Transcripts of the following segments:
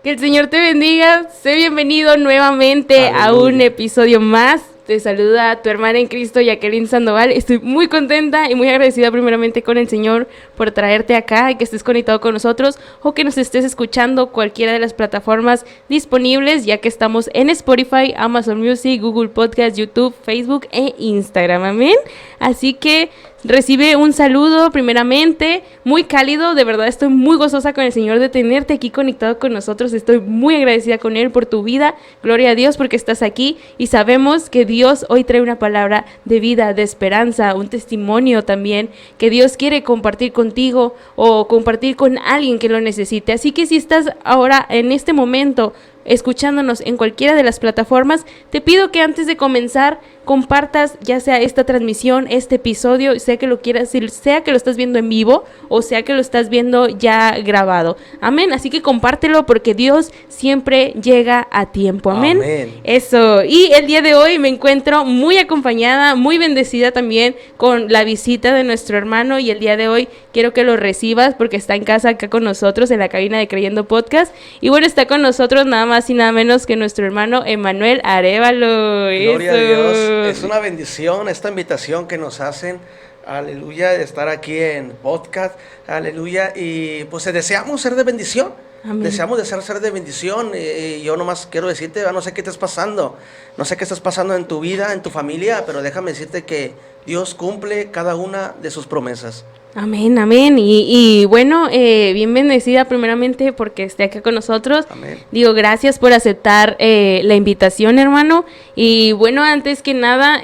Que el Señor te bendiga. Sé bienvenido nuevamente a un episodio más. Te saluda tu hermana en Cristo, Jacqueline Sandoval. Estoy muy contenta y muy agradecida primeramente con el Señor por traerte acá y que estés conectado con nosotros o que nos estés escuchando cualquiera de las plataformas disponibles, ya que estamos en Spotify, Amazon Music, Google Podcast, YouTube, Facebook e Instagram. Amén. Así que recibe un saludo primeramente, muy cálido, de verdad estoy muy gozosa con el Señor de tenerte aquí conectado con nosotros, estoy muy agradecida con Él por tu vida, gloria a Dios porque estás aquí y sabemos que Dios hoy trae una palabra de vida, de esperanza, un testimonio también que Dios quiere compartir contigo o compartir con alguien que lo necesite, así que si estás ahora en este momento escuchándonos en cualquiera de las plataformas, te pido que antes de comenzar compartas ya sea esta transmisión, este episodio, sea que lo quieras, sea que lo estás viendo en vivo o sea que lo estás viendo ya grabado. Amén. Así que compártelo porque Dios siempre llega a tiempo. Amén. Amén. Eso. Y el día de hoy me encuentro muy acompañada, muy bendecida también con la visita de nuestro hermano y el día de hoy quiero que lo recibas porque está en casa acá con nosotros en la cabina de Creyendo Podcast. Y bueno, está con nosotros nada más y nada menos que nuestro hermano Emanuel Arévalo. Gloria a Dios. Es una bendición esta invitación que nos hacen, aleluya, de estar aquí en podcast, aleluya, y pues deseamos ser de bendición. Amén. Deseamos ser de bendición y yo nomás quiero decirte, no sé qué te estás pasando, no sé qué estás pasando en tu vida, en tu familia, pero déjame decirte que Dios cumple cada una de sus promesas. Amén, amén. Y bueno, bien bendecida primeramente porque esté acá con nosotros. Amén. Digo, gracias por aceptar la invitación, hermano. Y bueno, antes que nada,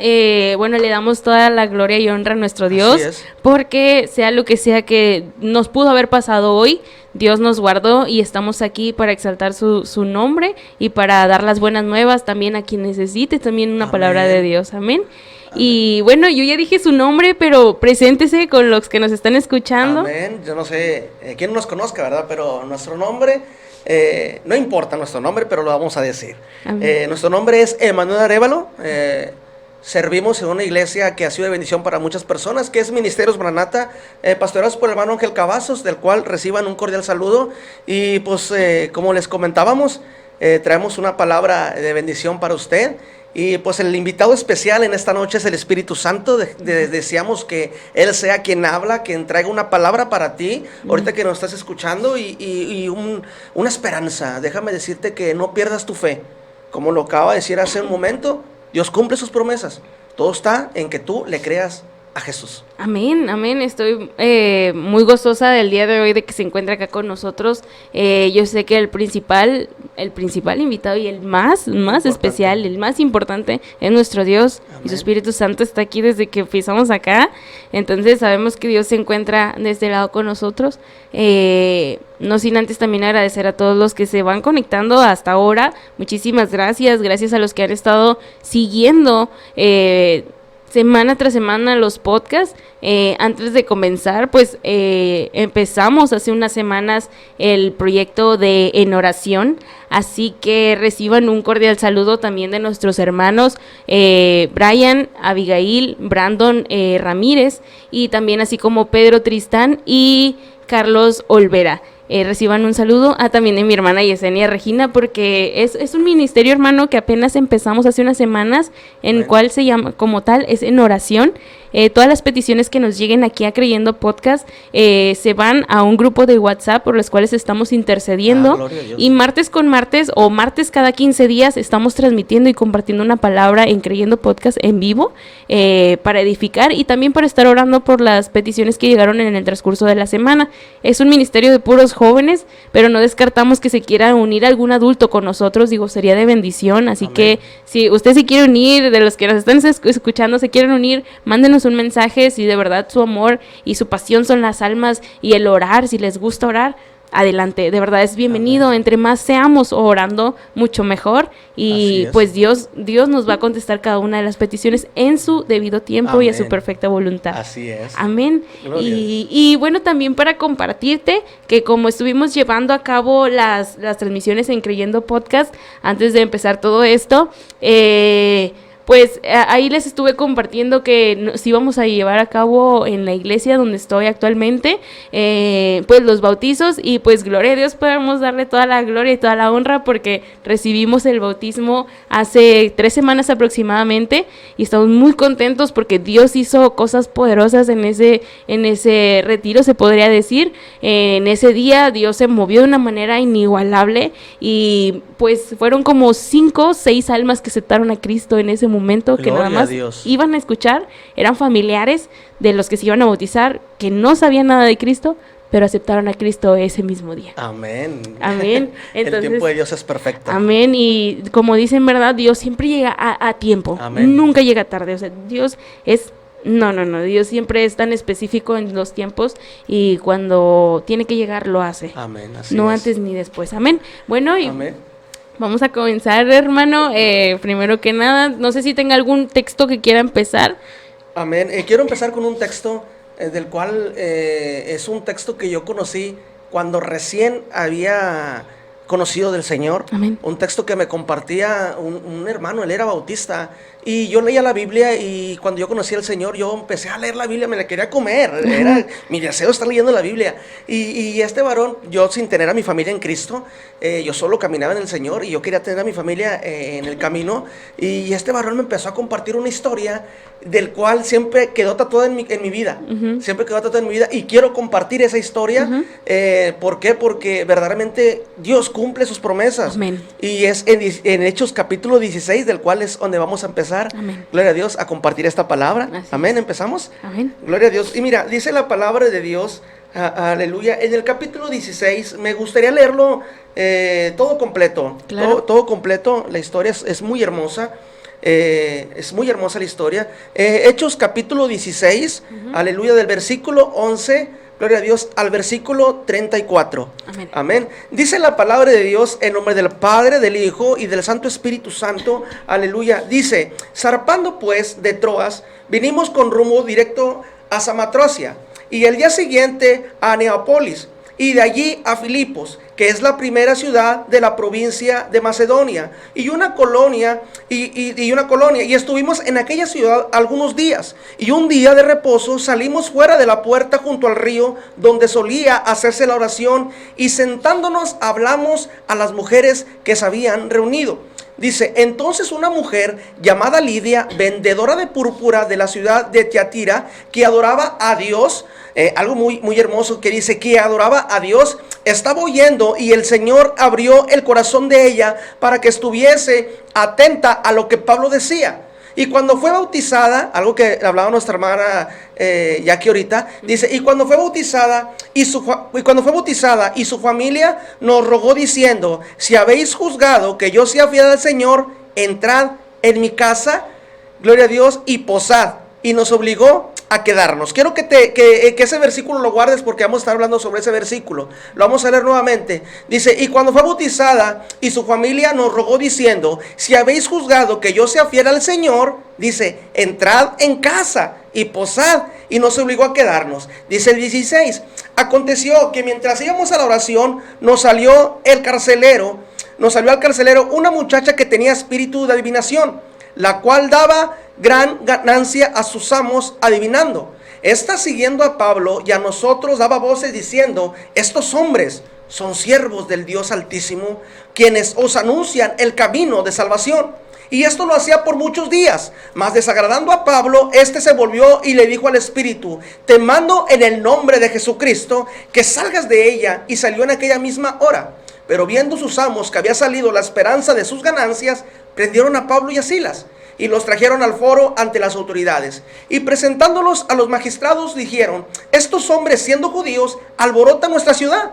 bueno, le damos toda la gloria y honra a nuestro Dios. Porque sea lo que sea que nos pudo haber pasado hoy, Dios nos guardó y estamos aquí para exaltar su nombre y para dar las buenas nuevas también a quien necesite también una palabra de Dios. Amén. Y bueno, yo ya dije su nombre, pero preséntese con los que nos están escuchando. Amén. Yo no sé quién nos conozca, ¿verdad? Pero nuestro nombre, no importa nuestro nombre, pero lo vamos a decir. Nuestro nombre es Emanuel Arévalo. Servimos en una iglesia que ha sido de bendición para muchas personas, que es Ministerios Maranata, pastoreados por el hermano Ángel Cavazos, del cual reciban un cordial saludo. Y pues, como les comentábamos, traemos una palabra de bendición para usted. Y pues el invitado especial en esta noche es el Espíritu Santo. Deseamos que Él sea quien habla, quien traiga una palabra para ti, ahorita que nos estás escuchando, y una esperanza. Déjame decirte que no pierdas tu fe. Como lo acaba de decir hace un momento, Dios cumple sus promesas. Todo está en que tú le creas a Jesús. Amén, amén. Estoy muy gozosa del día de hoy de que se encuentre acá con nosotros. Yo sé que el principal invitado y el más especial, el más importante es nuestro Dios. Amén. Y su Espíritu Santo está aquí desde que pisamos acá. Entonces sabemos que Dios se encuentra de este lado con nosotros. No sin antes también agradecer a todos los que se van conectando hasta ahora. Muchísimas gracias. Gracias a los que han estado siguiendo semana tras semana los podcasts. Antes de comenzar, pues empezamos hace unas semanas el proyecto de En Oración, así que reciban un cordial saludo también de nuestros hermanos Brian, Abigail, Brandon Ramírez y también así como Pedro Tristán y Carlos Olvera. Reciban un saludo también de mi hermana Yesenia Regina, porque es un ministerio, hermano, que apenas empezamos hace unas semanas, en el cual se llama, como tal, es En Oración. Todas las peticiones que nos lleguen aquí a Creyendo Podcast se van a un grupo de WhatsApp por los cuales estamos intercediendo, y martes con martes o martes cada 15 días estamos transmitiendo y compartiendo una palabra en Creyendo Podcast en vivo para edificar y también para estar orando por las peticiones que llegaron en el transcurso de la semana. Es un ministerio de puros jóvenes, pero no descartamos que se quiera unir algún adulto con nosotros, digo, sería de bendición, así Amén. Que si usted se quiere unir, de los que nos están escuchando se quieren unir, mándenos un mensaje, si de verdad su amor y su pasión son las almas y el orar, si les gusta orar, adelante, de verdad es bienvenido. Amén. Entre más seamos orando, mucho mejor, y pues Dios nos va a contestar cada una de las peticiones en su debido tiempo. Amén. Y a su perfecta voluntad. Así es. Amén. Y bueno, también para compartirte que como estuvimos llevando a cabo las transmisiones en Creyendo Podcast, antes de empezar todo esto, pues ahí les estuve compartiendo que nos íbamos a llevar a cabo en la iglesia donde estoy actualmente, pues los bautizos, y pues gloria a Dios, podemos darle toda la gloria y toda la honra porque recibimos el bautismo hace 3 semanas aproximadamente y estamos muy contentos porque Dios hizo cosas poderosas en ese retiro, se podría decir. En ese día Dios se movió de una manera inigualable y pues fueron como 5 o 6 almas que aceptaron a Cristo en ese momento, que nada más iban a escuchar, eran familiares de los que se iban a bautizar, que no sabían nada de Cristo, pero aceptaron a Cristo ese mismo día. Amén. Amén. Entonces, el tiempo de Dios es perfecto. Amén. Y como dicen, ¿verdad? Dios siempre llega a tiempo. Amén. Nunca llega tarde. O sea, Dios es... No. Dios siempre es tan específico en los tiempos y cuando tiene que llegar lo hace. Amén. Así no es. Antes ni después. Amén. Bueno, y... Amén. Vamos a comenzar, hermano. Primero que nada, no sé si tenga algún texto que quiera empezar. Amén. Quiero empezar con un texto del cual es un texto que yo conocí cuando recién había conocido del Señor. Amén. Un texto que me compartía un hermano, él era bautista, y yo leía la Biblia, y cuando yo conocí al Señor, yo empecé a leer la Biblia, me la quería comer, era mi deseo estar leyendo la Biblia, y este varón, yo sin tener a mi familia en Cristo, yo solo caminaba en el Señor, y yo quería tener a mi familia en el camino, y este varón me empezó a compartir una historia, del cual siempre quedó tatuada en mi vida, siempre quedó tatuada en mi vida, y quiero compartir esa historia. ¿Por qué? Porque verdaderamente Dios cumple sus promesas. Amén. Y es en Hechos capítulo 16, del cual es donde vamos a empezar. Amén. Gloria a Dios, a compartir esta palabra. Así Amén, es. ¿empezamos? Amén. Gloria a Dios. Y mira, dice la palabra de Dios, aleluya, en el capítulo 16, me gustaría leerlo todo completo. Claro. Todo completo, la historia es muy hermosa. Es muy hermosa la historia. Hechos capítulo 16, aleluya, del versículo 11, gloria a Dios, al versículo 34. Amén. Amén. Dice la palabra de Dios en nombre del Padre, del Hijo y del Santo Espíritu Santo. Aleluya. Dice: zarpando pues de Troas, vinimos con rumbo directo a Samatrocia, y el día siguiente a Neapolis, y de allí a Filipos, que es la primera ciudad de la provincia de Macedonia, y una colonia, y estuvimos en aquella ciudad algunos días, y un día de reposo salimos fuera de la puerta junto al río, donde solía hacerse la oración, y sentándonos hablamos a las mujeres que se habían reunido. Dice: entonces una mujer llamada Lidia, vendedora de púrpura de la ciudad de Tiatira, que adoraba a Dios, algo muy, muy hermoso, que dice que adoraba a Dios, estaba oyendo, y el Señor abrió el corazón de ella para que estuviese atenta a lo que Pablo decía. Y cuando fue bautizada, algo que hablaba nuestra hermana Jackie ahorita, dice: y cuando fue bautizada y su familia nos rogó diciendo: si habéis juzgado que yo sea fiel al Señor, entrad en mi casa, gloria a Dios, y posad. Y nos obligó a quedarnos. Quiero que ese versículo lo guardes, porque vamos a estar hablando sobre ese versículo. Lo vamos a leer nuevamente. Dice: y cuando fue bautizada y su familia nos rogó diciendo: si habéis juzgado que yo sea fiel al Señor, dice, entrad en casa y posad. Y nos obligó a quedarnos. Dice el 16: aconteció que mientras íbamos a la oración, nos salió al carcelero una muchacha que tenía espíritu de adivinación, la cual daba gran ganancia a sus amos adivinando. Esta, siguiendo a Pablo y a nosotros, daba voces diciendo: estos hombres son siervos del Dios Altísimo, quienes os anuncian el camino de salvación. Y esto lo hacía por muchos días. Mas desagradando a Pablo, este se volvió y le dijo al espíritu: te mando en el nombre de Jesucristo que salgas de ella. Y salió en aquella misma hora. Pero viendo sus amos que había salido la esperanza de sus ganancias, prendieron a Pablo y a Silas, y los trajeron al foro ante las autoridades. Y presentándolos a los magistrados, dijeron: estos hombres, siendo judíos, alborotan nuestra ciudad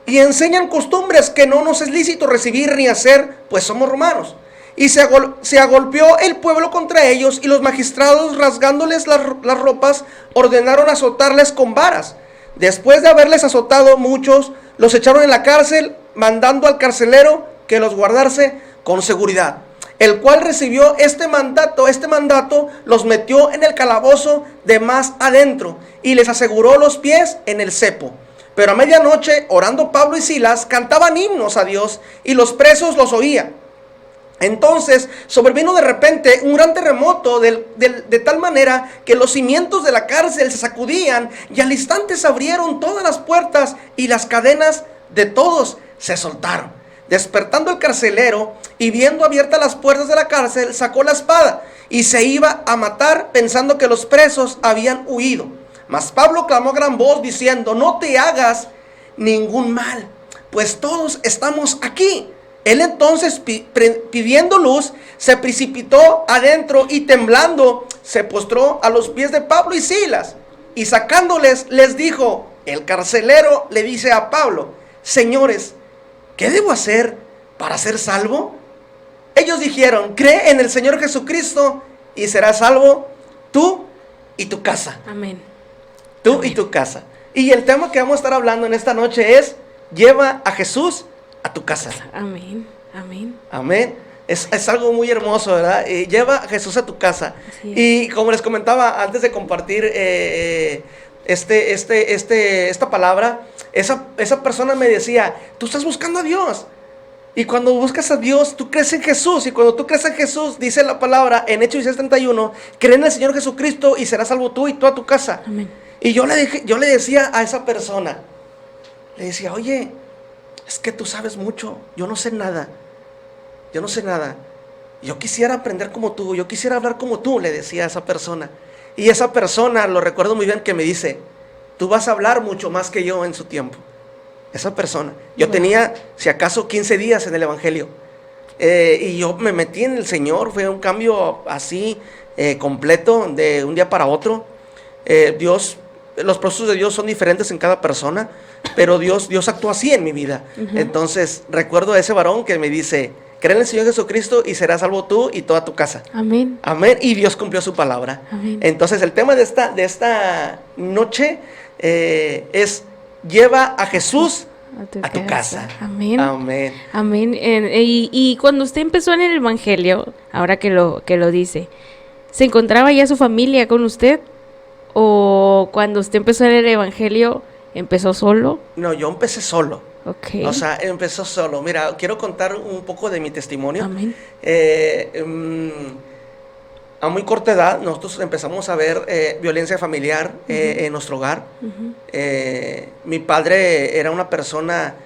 y enseñan costumbres que no nos es lícito recibir ni hacer, pues somos romanos. Y se agolpeó el pueblo contra ellos, y los magistrados, rasgándoles las ropas, ordenaron azotarles con varas. Después de haberles azotado muchos, los echaron en la cárcel, mandando al carcelero que los guardase con seguridad, el cual recibió este mandato, los metió en el calabozo de más adentro, y les aseguró los pies en el cepo. Pero a medianoche, orando Pablo y Silas, cantaban himnos a Dios, y los presos los oían. Entonces sobrevino de repente un gran terremoto de tal manera que los cimientos de la cárcel se sacudían y al instante se abrieron todas las puertas y las cadenas de todos se soltaron. Despertando el carcelero y viendo abiertas las puertas de la cárcel, sacó la espada y se iba a matar pensando que los presos habían huido. Mas Pablo clamó a gran voz diciendo: no te hagas ningún mal, pues todos estamos aquí. Él entonces, pidiendo luz, se precipitó adentro y temblando se postró a los pies de Pablo y Silas, y sacándoles les dijo, el carcelero le dice a Pablo: señores, ¿qué debo hacer para ser salvo? Ellos dijeron: cree en el Señor Jesucristo y serás salvo tú y tu casa. Amén. Tú Amén. Y tu casa. Y el tema que vamos a estar hablando en esta noche es: lleva a Jesús a tu casa. Amén. Amén. Amén. Es algo muy hermoso, ¿verdad? Lleva a Jesús a tu casa. Y como les comentaba antes de compartir esta palabra, esa persona me decía: tú estás buscando a Dios. Y cuando buscas a Dios, tú crees en Jesús. Y cuando tú crees en Jesús, dice la palabra en Hechos 16:31, cree en el Señor Jesucristo y serás salvo tú y toda tu casa. Amén. Y yo le decía a esa persona, le decía: oye, es que tú sabes mucho, yo no sé nada. Yo quisiera aprender como tú, yo quisiera hablar como tú, le decía a esa persona. Y esa persona, lo recuerdo muy bien, que me dice: tú vas a hablar mucho más que yo en su tiempo. Esa persona. Yo tenía, si acaso, 15 días en el Evangelio. Y yo me metí en el Señor. Fue un cambio así, completo, de un día para otro. Los procesos de Dios son diferentes en cada persona, pero Dios actuó así en mi vida. Entonces, recuerdo a ese varón que me dice: cree en el Señor Jesucristo y serás salvo tú y toda tu casa. Amén. Amén. Y Dios cumplió su palabra. Amén. Entonces, el tema de esta noche es: lleva a Jesús a tu casa. Amén. Amén. Amén. Y cuando usted empezó en el Evangelio, ahora que lo dice, ¿se encontraba ya su familia con usted? ¿O cuando usted empezó en el Evangelio, empezó solo? No, yo empecé solo. Okay. O sea, empezó solo. Mira, quiero contar un poco de mi testimonio. Amén. A muy corta edad, nosotros empezamos a ver violencia familiar en nuestro hogar. Mi padre era una persona,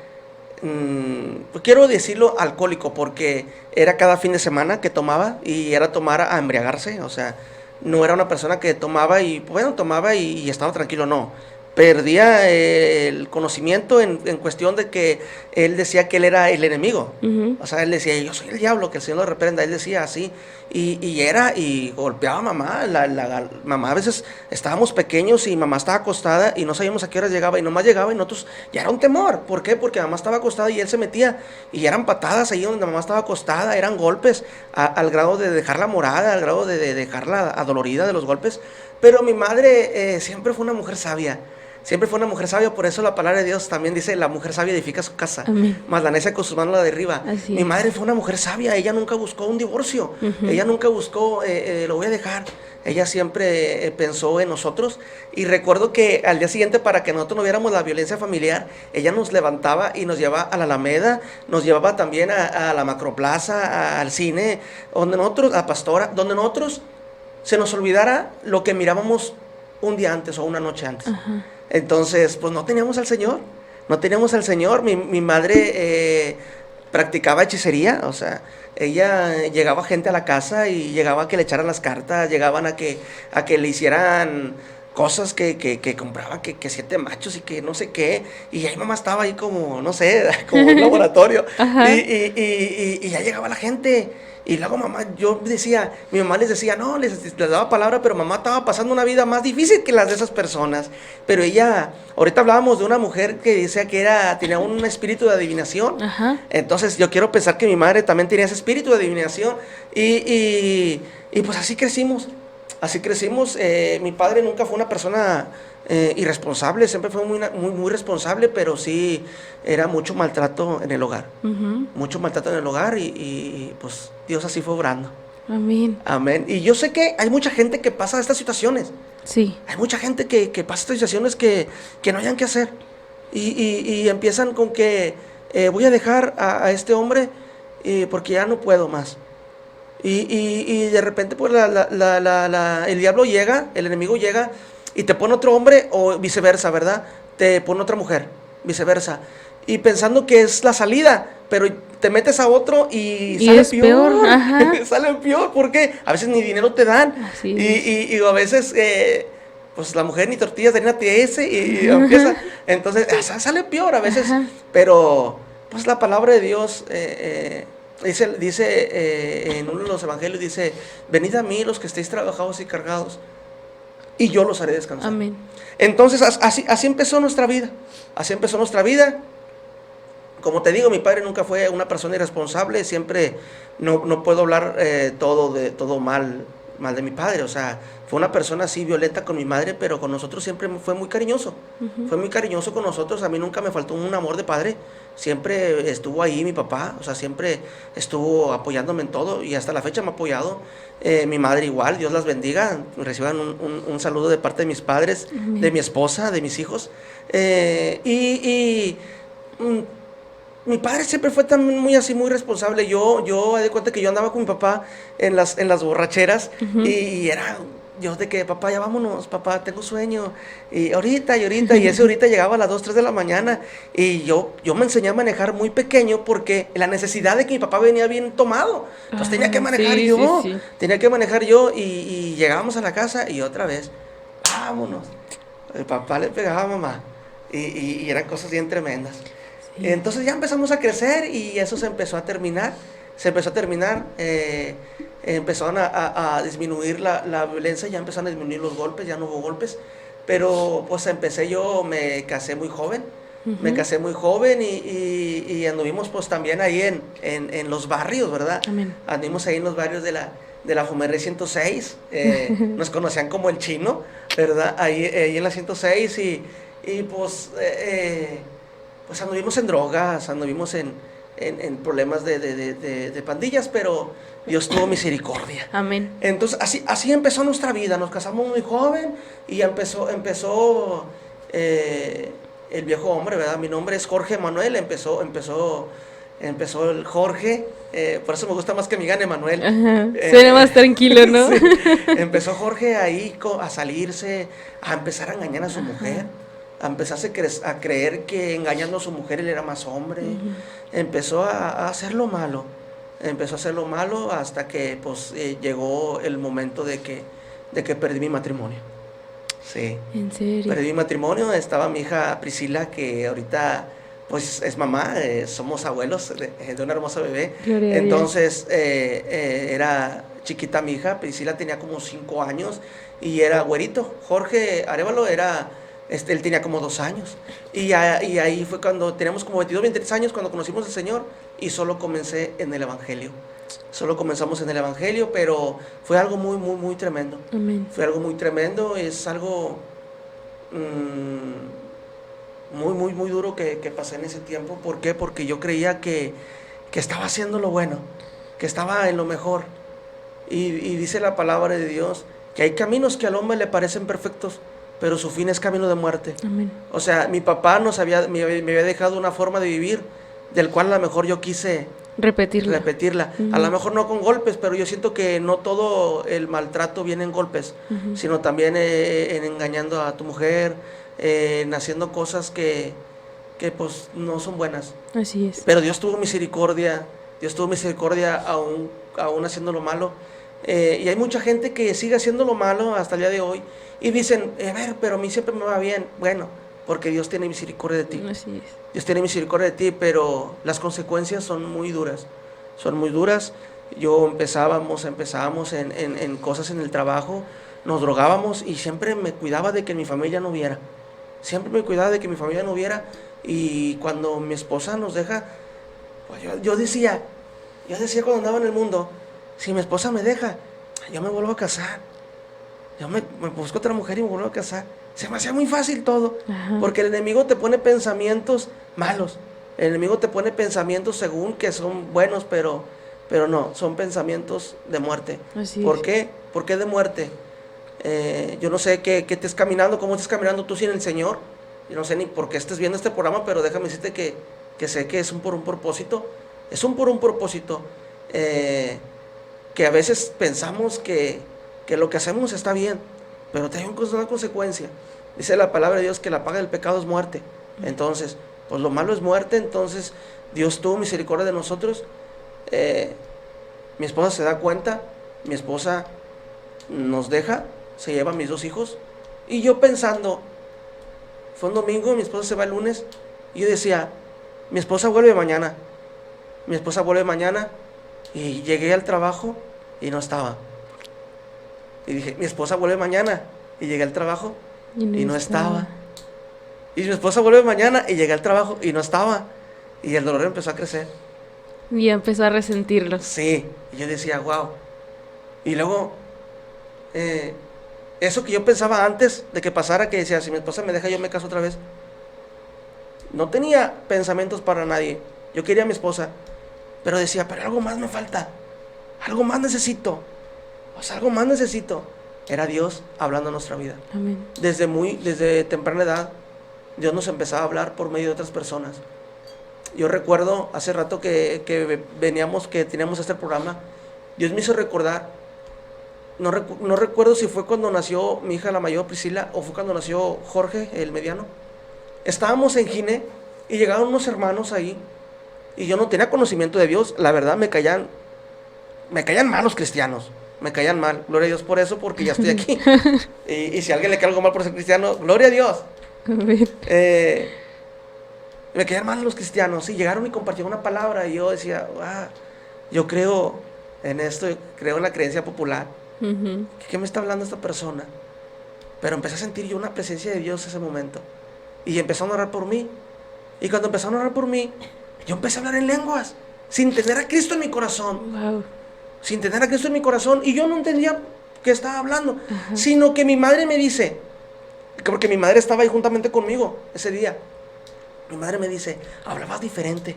quiero decirlo, alcohólico, porque era cada fin de semana que tomaba, y era tomar a embriagarse. O sea, no era una persona que tomaba y, bueno, tomaba y estaba tranquilo, no. Perdía el conocimiento en cuestión de que él decía que él era el enemigo. O sea, él decía: yo soy el diablo, que el Señor lo reprenda. Él decía así, y golpeaba a mamá. La mamá, a veces estábamos pequeños y mamá estaba acostada y no sabíamos a qué horas llegaba, y nomás llegaba y nosotros, ya era un temor. ¿Por qué? Porque mamá estaba acostada y él se metía, y eran patadas ahí donde mamá estaba acostada, eran golpes al grado de dejarla morada, al grado de dejarla adolorida de los golpes. Pero mi madre siempre fue una mujer sabia. Siempre fue una mujer sabia. Por eso la palabra de Dios también dice: la mujer sabia edifica su casa, mas la necia con sus manos la derriba. Mi madre fue una mujer sabia. Ella nunca buscó un divorcio. Ella nunca buscó, lo voy a dejar. Ella siempre pensó en nosotros. Y recuerdo que al día siguiente, para que nosotros no viéramos la violencia familiar, ella nos levantaba y nos llevaba a la Alameda, nos llevaba también a la Macroplaza, al cine, donde nosotros, a Pastora, donde nosotros se nos olvidara lo que mirábamos un día antes o una noche antes. Entonces, pues no teníamos al Señor. Mi madre practicaba hechicería. O sea, ella llegaba gente a la casa y llegaba a que le echaran las cartas, llegaban a que le hicieran cosas que compraban, que 7 machos y que no sé qué. Y ahí mamá estaba ahí como, no sé, como un laboratorio. Y ya llegaba la gente. Y luego mi mamá les decía, no, les daba palabra, pero mamá estaba pasando una vida más difícil que las de esas personas. Pero ella, ahorita hablábamos de una mujer que decía que tenía un espíritu de adivinación. Entonces yo quiero pensar que mi madre también tenía ese espíritu de adivinación. Y pues así crecimos. Mi padre nunca fue una persona irresponsable, siempre fue muy responsable, pero sí era mucho maltrato en el hogar. Mucho maltrato en el hogar, y pues Dios así fue obrando. Amén. Y yo sé que hay mucha gente que pasa estas situaciones. Sí. Hay mucha gente que pasa estas situaciones que no hayan qué hacer. Y empiezan con que voy a dejar a este hombre porque ya no puedo más. Y de repente, pues, el diablo llega, el enemigo llega y te pone otro hombre o viceversa, ¿verdad? Te pone otra mujer, viceversa. Y pensando que es la salida, pero te metes a otro y sale es peor. Ajá. Sale peor, porque a veces ni dinero te dan. Así Y a veces, pues la mujer ni tortillas de harina te hace y empieza. Entonces, sale peor a veces. Ajá. Pero, pues la palabra de Dios dice en uno de los evangelios, dice: venid a mí los que estéis trabajados y cargados, y yo los haré descansar. Amén. Entonces, así empezó nuestra vida. Así empezó nuestra vida. Como te digo, mi padre nunca fue una persona irresponsable. Siempre, no puedo hablar todo mal de mi padre. O sea, fue una persona así violenta con mi madre, pero con nosotros siempre fue muy cariñoso. Fue muy cariñoso con nosotros. A mí nunca me faltó un amor de padre. Siempre estuvo ahí mi papá. O sea, siempre estuvo apoyándome en todo, y hasta la fecha me ha apoyado. Mi madre igual, Dios las bendiga. Reciban un saludo de parte de mis padres, de mi esposa, de mis hijos. Mi padre siempre fue también muy así, muy responsable. Yo me di cuenta que yo andaba con mi papá en las borracheras, y era yo de que: papá, ya vámonos, papá, tengo sueño, y ahorita, y ese ahorita llegaba a las 2, 3 de la mañana, y yo me enseñé a manejar muy pequeño, porque la necesidad de que mi papá venía bien tomado, entonces tenía que manejar yo, y llegábamos a la casa, y otra vez, vámonos. El papá le pegaba a mamá, y eran cosas bien tremendas. Entonces ya empezamos a crecer, y eso se empezó a terminar. Empezaron a disminuir la violencia, ya empezaron a disminuir los golpes, ya no hubo golpes. Pero pues me casé muy joven. Y anduvimos pues también ahí en los barrios, ¿verdad? Amén. Anduvimos ahí en los barrios de la Fumeré 106. Nos conocían como el Chino, ¿verdad? Ahí en la 106, y pues anduvimos en drogas, anduvimos en problemas de pandillas, pero Dios tuvo misericordia. Amén. Entonces, así empezó nuestra vida. Nos casamos muy joven, y empezó el viejo hombre, ¿verdad? Mi nombre es Jorge Manuel. Empezó el Jorge, por eso me gusta más que me gane Manuel. Suena más tranquilo, ¿no? Sí. Empezó Jorge ahí a salirse, a empezar a engañar a su mujer, a empezarse a creer que engañando a su mujer él era más hombre. Empezó a hacer lo malo. Hasta que pues llegó el momento de que perdí mi matrimonio. Sí. ¿En serio? Perdí mi matrimonio. Estaba mi hija Priscila, que ahorita pues es mamá. Somos abuelos de una hermosa bebé. Gloria Entonces era chiquita mi hija. Priscila tenía como 5 años y era güerito. Jorge Arévalo él tenía como 2 años. Y ahí fue cuando teníamos como 22, 23 años, cuando conocimos al Señor, y solo comencé en el Evangelio. Solo comenzamos en el Evangelio, pero fue algo muy, muy, muy tremendo. Amén. Fue algo muy tremendo. Es algo muy, muy, muy duro que pasé en ese tiempo. ¿Por qué? Porque yo creía que estaba haciendo lo bueno, que estaba en lo mejor. Y dice la palabra de Dios que hay caminos que al hombre le parecen perfectos, pero su fin es camino de muerte. Amén. O sea, mi papá me había dejado una forma de vivir, del cual a lo mejor yo quise repetirla. A lo mejor no con golpes, pero yo siento que no todo el maltrato viene en golpes, sino también en engañando a tu mujer, en haciendo cosas que pues no son buenas. Así es. Pero Dios tuvo misericordia aún haciendo lo malo. Y hay mucha gente que sigue haciendo lo malo hasta el día de hoy, y dicen: a ver, pero a mí siempre me va bien. Bueno, porque Dios tiene misericordia de ti. Así es. Dios tiene misericordia de ti, pero las consecuencias son muy duras. Empezábamos en cosas en el trabajo, nos drogábamos, y siempre me cuidaba de que mi familia no viera. Y cuando mi esposa nos deja, pues yo decía cuando andaba en el mundo: si mi esposa me deja, yo me vuelvo a casar. Yo me busco otra mujer y me vuelvo a casar. Se me hacía muy fácil todo. Ajá. Porque el enemigo te pone pensamientos malos. El enemigo te pone pensamientos según que son buenos, pero no, son pensamientos de muerte. Así ¿Por es. qué? ¿Por qué de muerte? Yo no sé qué estés caminando, cómo estés caminando tú sin el Señor. Yo no sé ni por qué estés viendo este programa, pero déjame decirte que sé que es por un propósito. Es por un propósito. que a veces pensamos que lo que hacemos está bien, pero tiene una consecuencia. Dice la palabra de Dios que la paga del pecado es muerte. Entonces, pues lo malo es muerte. Entonces Dios tuvo misericordia de nosotros. Mi esposa se da cuenta, mi esposa nos deja, se lleva a mis 2 hijos, y yo pensando, fue un domingo, mi esposa se va el lunes, y yo decía, mi esposa vuelve mañana, y llegué al trabajo y no estaba. Y dije, mi esposa vuelve mañana, y llegué al trabajo y no estaba. Y mi esposa vuelve mañana y llegué al trabajo y no estaba. Y el dolor empezó a crecer. Y empezó a resentirlo. Sí, y yo decía, wow. Y luego, eso que yo pensaba antes de que pasara, que decía, si mi esposa me deja, yo me caso otra vez. No tenía pensamientos para nadie. Yo quería a mi esposa, pero decía, pero algo más me falta. Algo más necesito. Algo más necesito. Era Dios hablando en nuestra vida. Amén. Desde temprana edad, Dios nos empezaba a hablar por medio de otras personas. Yo recuerdo hace rato que veníamos, que teníamos este programa, Dios me hizo recordar, no recuerdo si fue cuando nació mi hija la mayor, Priscila, o fue cuando nació Jorge, el mediano. Estábamos en Gine y llegaron unos hermanos ahí, y yo no tenía conocimiento de Dios. La verdad me caían mal los cristianos, me caían mal, gloria a Dios por eso, porque ya estoy aquí. y si a alguien le cae algo mal por ser cristiano, gloria a Dios. Me caían mal los cristianos, y llegaron y compartieron una palabra, y yo decía, yo creo en esto, creo en la creencia popular. ¿Qué me está hablando esta persona? Pero empecé a sentir yo una presencia de Dios en ese momento, y empezaron a orar por mí. Y cuando empezaron a orar por mí, yo empecé a hablar en lenguas, sin tener a Cristo en mi corazón. Wow. Sin tener a Cristo en mi corazón, y yo no entendía qué estaba hablando. Sino que mi madre me dice, porque mi madre estaba ahí juntamente conmigo ese día, mi madre me dice, hablabas diferente,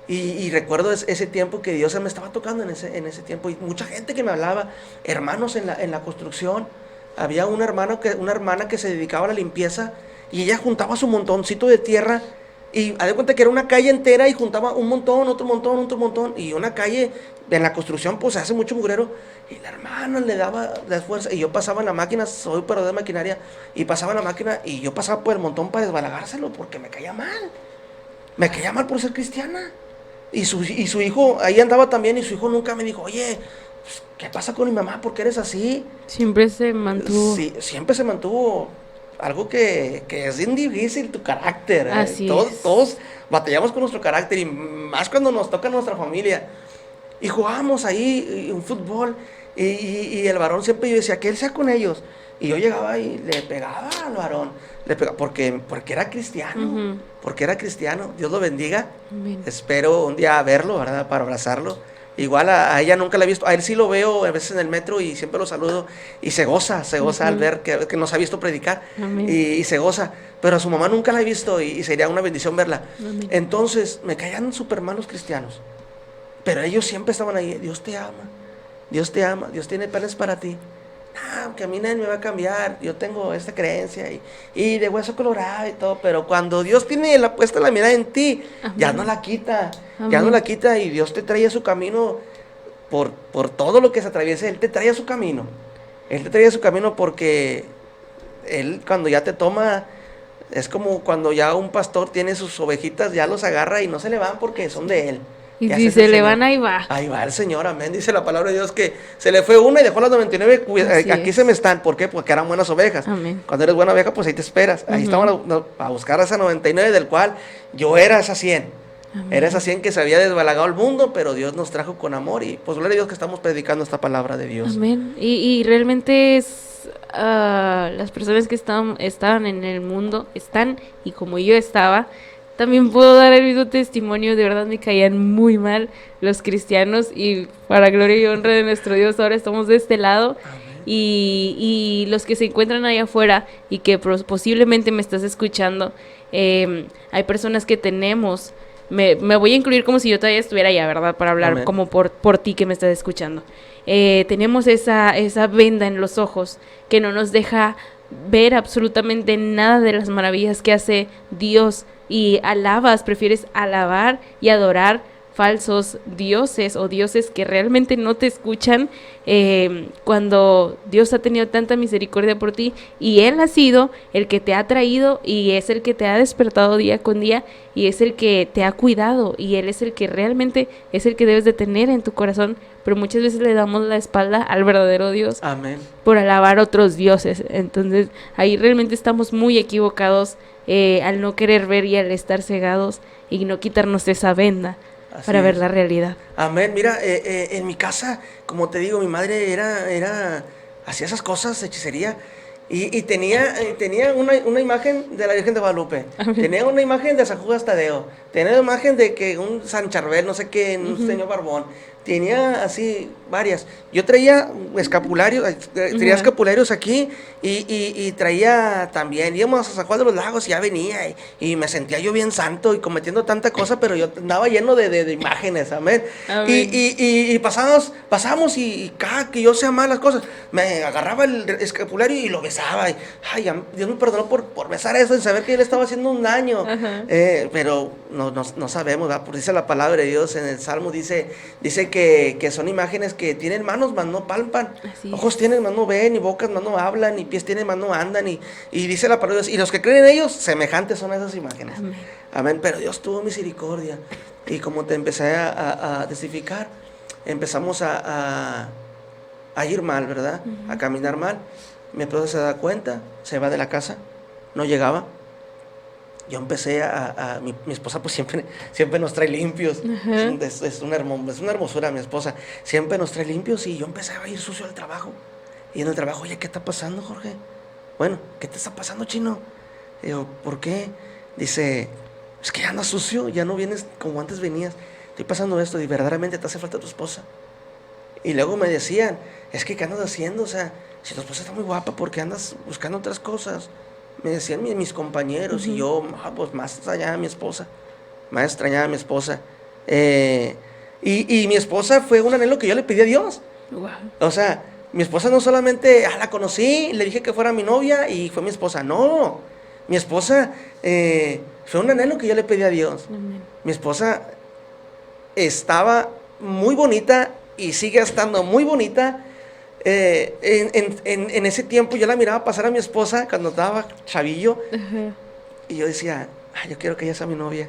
y recuerdo ese tiempo que Dios me estaba tocando en ese tiempo, y mucha gente que me hablaba, hermanos en la construcción. Había una hermana que se dedicaba a la limpieza, y ella juntaba su montoncito de tierra, y haz de cuenta que era una calle entera, y juntaba un montón, otro montón, y una calle en la construcción pues se hace mucho mugrero, y la hermana le daba la fuerza, y yo pasaba en la máquina, soy operador de maquinaria, y pasaba en la máquina, y yo pasaba por el montón para desbalagárselo, porque me caía mal por ser cristiana. Y su hijo ahí andaba también, y su hijo nunca me dijo, oye, ¿qué pasa con mi mamá? ¿Por qué eres así? Siempre se mantuvo. Sí, siempre se mantuvo. Algo que es bien difícil, tu carácter. Todos batallamos con nuestro carácter, y más cuando nos toca nuestra familia. Y jugábamos ahí un fútbol, y el varón siempre, yo decía que él sea con ellos. Y yo llegaba y le pegaba al varón, porque era cristiano. Porque era cristiano. Dios lo bendiga. Amén. Espero un día verlo, ¿verdad? Para abrazarlo. Igual a ella nunca la he visto, a él sí lo veo a veces en el metro, y siempre lo saludo, y se goza al ver que nos ha visto predicar, y se goza, pero a su mamá nunca la he visto, y sería una bendición verla. Amén. Entonces me caían súper mal los cristianos, pero ellos siempre estaban ahí. Dios te ama, Dios tiene planes para ti. Que a mí nadie me va a cambiar, yo tengo esta creencia, y de hueso colorado y todo, pero cuando Dios tiene puesta la mirada en ti, amén, ya no la quita. Y Dios te trae a su camino por todo lo que se atraviese. Él te trae a su camino, porque Él, cuando ya te toma, es como cuando ya un pastor tiene sus ovejitas, ya los agarra y no se le van porque son de Él. Y si se le van, ahí va. Ahí va el Señor, amén. Dice la palabra de Dios que se le fue una y dejó las 99. Aquí se me están. ¿Por qué? Porque eran buenas ovejas. Amén. Cuando eres buena oveja, pues ahí te esperas. Ahí estaban a buscar a esa 99, del cual yo era esa 100. Amén. Era esa 100 que se había desbalagado el mundo, pero Dios nos trajo con amor. Y pues gloria a Dios que estamos predicando esta palabra de Dios. Amén. Y realmente es las personas que estaban en el mundo, y como yo estaba, también puedo dar el mismo testimonio. De verdad me caían muy mal los cristianos, y para gloria y honra de nuestro Dios ahora estamos de este lado. Y los que se encuentran allá afuera y que posiblemente me estás escuchando, hay personas que tenemos, me voy a incluir como si yo todavía estuviera allá, ¿verdad? Para hablar. Amén. Como por ti que me estás escuchando. Tenemos esa venda en los ojos que no nos deja ver absolutamente nada de las maravillas que hace Dios y prefieres alabar y adorar falsos dioses o dioses que realmente no te escuchan, cuando Dios ha tenido tanta misericordia por ti y Él ha sido el que te ha traído y es el que te ha despertado día con día y es el que te ha cuidado y Él es el que realmente es el que debes de tener en tu corazón, pero muchas veces le damos la espalda al verdadero Dios. Amén. Por alabar a otros dioses. Entonces ahí realmente estamos muy equivocados, al no querer ver y al estar cegados y no quitarnos esa venda. Así para ver la realidad. Amén. Mira, en mi casa, como te digo, mi madre hacía esas cosas, hechicería, y tenía una imagen de la Virgen de Guadalupe, amén. Tenía una imagen de San Judas Tadeo, tenía una imagen de que un San Charbel, no sé qué, un señor barbón, tenía así varias. Yo traía escapularios, escapularios aquí y traía también, íbamos a San Juan de los Lagos y ya venía y me sentía yo bien santo y cometiendo tanta cosa, pero yo andaba lleno de imágenes, amén. Y pasamos y cada que yo hacía mal las cosas, me agarraba el escapulario y lo besaba. Y, ay, Dios me perdonó por besar eso, en saber que él estaba haciendo un daño. Pero no sabemos, ¿verdad? Porque dice la palabra de Dios en el Salmo, dice que son imágenes que tienen manos, mas no palpan. Ojos tienen, mas no ven, y bocas, mas no hablan, y pies tienen, mas no andan. Y dice la palabra de Dios, y los que creen en ellos, semejantes son a esas imágenes. Amén. Amén. Pero Dios tuvo misericordia. Y como te empecé a testificar, empezamos a ir mal, ¿verdad? A caminar mal. Mi esposa se da cuenta, se va de la casa, no llegaba. Yo empecé mi esposa pues siempre nos trae limpios. Es una hermosura mi esposa. Siempre nos trae limpios y yo empecé a ir sucio al trabajo. Y en el trabajo, oye, ¿qué está pasando, Jorge? Bueno, ¿qué te está pasando, Chino? Y digo, ¿por qué? Dice, es que ya andas sucio, ya no vienes como antes venías. Estoy pasando esto y verdaderamente te hace falta tu esposa. Y luego me decían, es que ¿qué andas haciendo? O sea, si tu esposa está muy guapa, ¿por qué andas buscando otras cosas? Me decían mis compañeros, y yo, pues más extrañaba a mi esposa, y mi esposa fue un anhelo que yo le pedí a Dios. Wow. O sea, mi esposa no solamente, la conocí, le dije que fuera mi novia y fue mi esposa, no, mi esposa fue un anhelo que yo le pedí a Dios. Amén. Mi esposa estaba muy bonita y sigue estando muy bonita. En ese tiempo yo la miraba pasar a mi esposa cuando estaba chavillo, y yo decía, yo quiero que ella sea mi novia.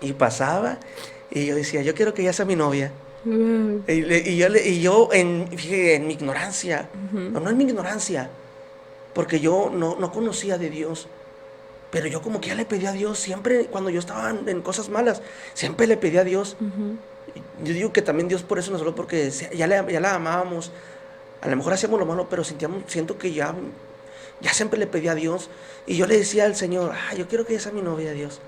Y pasaba y yo decía, yo quiero que ella sea mi novia. Y yo en mi ignorancia, no en mi ignorancia, porque yo no conocía de Dios, pero yo como que ya le pedí a Dios siempre, cuando yo estaba en cosas malas, siempre le pedí a Dios. Yo digo que también Dios por eso nos habló, porque ya la amábamos. A lo mejor hacíamos lo malo, pero siento que ya siempre le pedí a Dios. Y yo le decía al Señor, yo quiero que ella sea mi novia, Dios.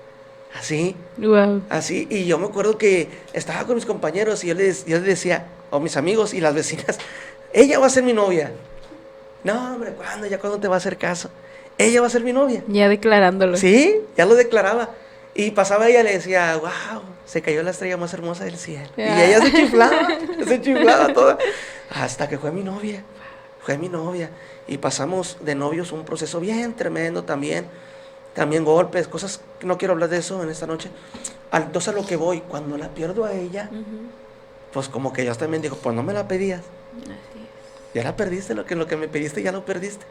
Así. Wow. Así. Y yo me acuerdo que estaba con mis compañeros y yo les decía, o mis amigos y las vecinas, ella va a ser mi novia. No, hombre, ¿cuándo? ¿Ya cuándo te va a hacer caso? Ella va a ser mi novia. Ya declarándolo. Sí, ya lo declaraba. Y pasaba ella y le decía, wow, se cayó la estrella más hermosa del cielo. Y ella se chiflaba toda. Hasta que fue mi novia. Y pasamos de novios un proceso bien tremendo también. También golpes, cosas, no quiero hablar de eso en esta noche. Entonces a lo que voy, cuando la pierdo a ella, pues como que Dios también dijo, pues no me la pedías. Así es. Ya la perdiste, lo que me pediste ya lo perdiste.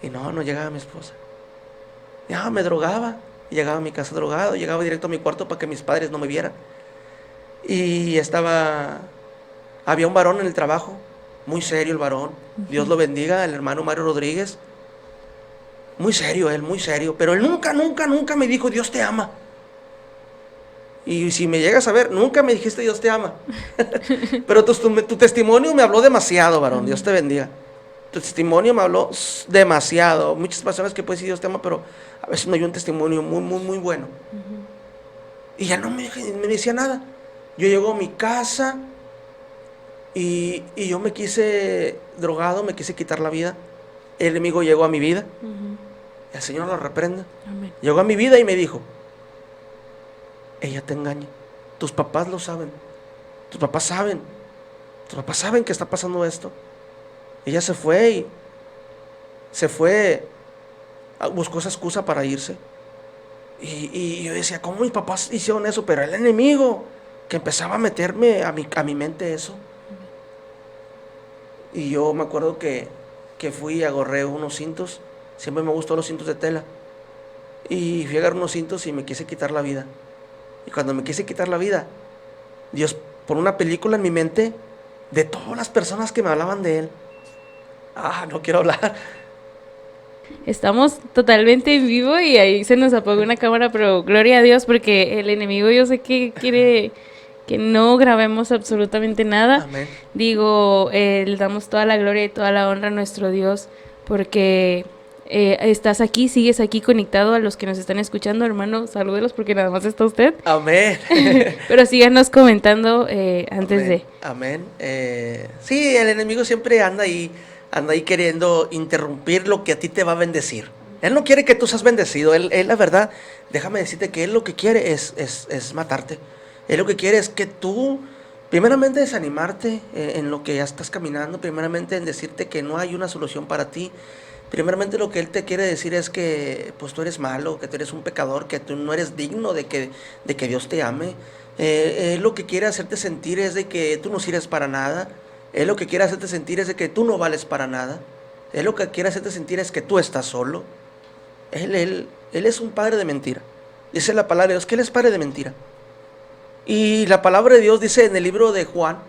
Y no llegaba mi esposa. Ya me drogaba. Llegaba a mi casa drogado, llegaba directo a mi cuarto para que mis padres no me vieran. Y había un varón en el trabajo, muy serio el varón, Dios lo bendiga, el hermano Mario Rodríguez. Muy serio él, muy serio, pero él nunca me dijo Dios te ama. Y si me llegas a ver, nunca me dijiste Dios te ama. Pero tu testimonio me habló demasiado, varón, Dios te bendiga. Tu testimonio me habló demasiado. Muchas personas que pueden decir Dios te ama, pero a veces no hay un testimonio muy, muy, muy bueno. Y ya no me decía nada. Yo llego a mi casa y yo me quise drogado, me quise quitar la vida. El enemigo llegó a mi vida. Y el Señor lo reprenda. Amén. Llegó a mi vida y me dijo, ella te engaña. Tus papás lo saben. Tus papás saben que está pasando esto. Ella se fue se fue, buscó esa excusa para irse. Y yo decía, ¿cómo mis papás hicieron eso? Pero el enemigo que empezaba a meterme a mi mente eso. Y yo me acuerdo que fui y agarré unos cintos. Siempre me gustó los cintos de tela. Y fui a agarrar unos cintos y me quise quitar la vida. Y cuando me quise quitar la vida, Dios pone una película en mi mente de todas las personas que me hablaban de Él. No quiero hablar. Estamos totalmente en vivo y ahí se nos apagó una cámara, pero gloria a Dios porque el enemigo yo sé que quiere que no grabemos absolutamente nada. Amén. Digo, le damos toda la gloria y toda la honra a nuestro Dios porque estás aquí, sigues aquí conectado. A los que nos están escuchando, hermano, salúdelos porque nada más está usted. Amén. Pero síganos comentando antes Amén. de... Amén. Sí, el enemigo siempre anda ahí queriendo interrumpir lo que a ti te va a bendecir. Él no quiere que tú seas bendecido. Él la verdad, déjame decirte que él lo que quiere es matarte. Él lo que quiere es que tú, primeramente, desanimarte en lo que ya estás caminando. Primeramente, en decirte que no hay una solución para ti. Primeramente, lo que él te quiere decir es que pues tú eres malo, que tú eres un pecador, que tú no eres digno de que Dios te ame. Él lo que quiere hacerte sentir es de que tú no sirves para nada. Él lo que quiere hacerte sentir es de que tú no vales para nada. Él lo que quiere hacerte sentir es que tú estás solo. Él es un padre de mentira. Dice la palabra de Dios que Él es padre de mentira. Y la palabra de Dios dice en el libro de Juan,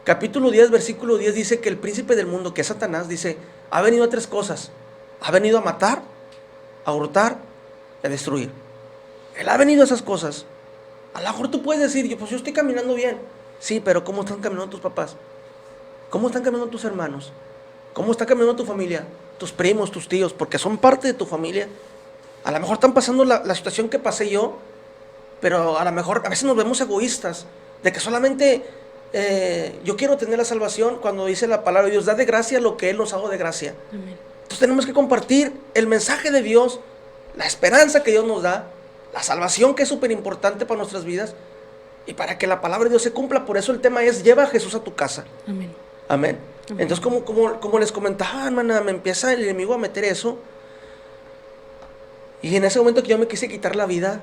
capítulo 10, versículo 10, dice que el príncipe del mundo, que es Satanás, dice, ha venido a tres cosas. Ha venido a matar, a hurtar y a destruir. Él ha venido a esas cosas. A lo mejor tú puedes decir, pues yo estoy caminando bien. Sí, pero ¿cómo están caminando tus papás? ¿Cómo están caminando tus hermanos? ¿Cómo está caminando tu familia? Tus primos, tus tíos, porque son parte de tu familia. A lo mejor están pasando la situación que pasé yo, pero a lo mejor a veces nos vemos egoístas, de que solamente yo quiero tener la salvación. Cuando dice la palabra de Dios, da de gracia lo que Él nos ha dado de gracia. Amén. Entonces tenemos que compartir el mensaje de Dios, la esperanza que Dios nos da, la salvación que es súper importante para nuestras vidas y para que la palabra de Dios se cumpla. Por eso el tema es, lleva a Jesús a tu casa. Amén. Amén. Amén. Entonces, como les comentaba, hermana, me empieza el enemigo a meter eso. Y en ese momento que yo me quise quitar la vida,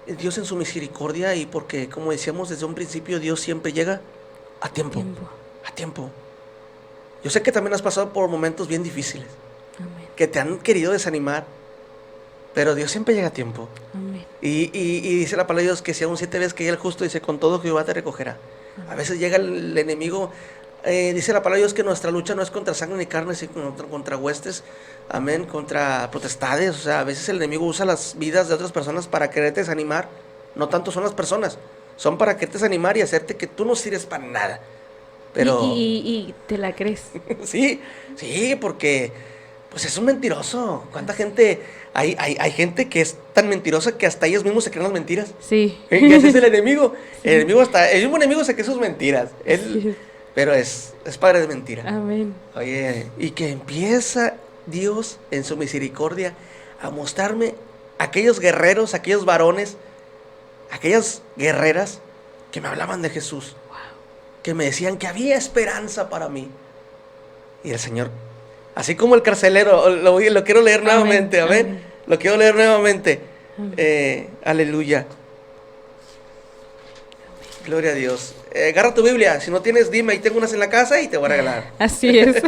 Dios en su misericordia, y porque, como decíamos desde un principio, Dios siempre llega a tiempo. A tiempo. Yo sé que también has pasado por momentos bien difíciles. Amén. Que te han querido desanimar, pero Dios siempre llega a tiempo. Amén. Y dice la palabra de Dios que si aún 7 veces que llega el justo, dice, con todo Jehová te recogerá. A veces llega el enemigo, dice la palabra de Dios que nuestra lucha no es contra sangre ni carne, sino contra huestes, amén, contra potestades. O sea, a veces el enemigo usa las vidas de otras personas para quererte desanimar. No tanto son las personas, son para quererte desanimar y hacerte que tú no sirves para nada. Pero ¿Y te la crees? sí, porque pues es un mentiroso. ¿Cuánta gente? Hay gente que es tan mentirosa que hasta ellos mismos se creen las mentiras. Sí. Y ese es el enemigo. Sí. El mismo enemigo se cree sus mentiras. Él, sí. Pero es padre de mentira. Amén. Oye, y que empieza Dios en su misericordia a mostrarme aquellos guerreros, aquellos varones, aquellas guerreras que me hablaban de Jesús. Wow. Que me decían que había esperanza para mí. Y el Señor, así como el carcelero, lo quiero leer nuevamente, amén. Amén. Lo quiero leer nuevamente. Aleluya. Gloria a Dios. Agarra tu Biblia. Si no tienes, dime. Ahí tengo unas en la casa y te voy a regalar. Así es.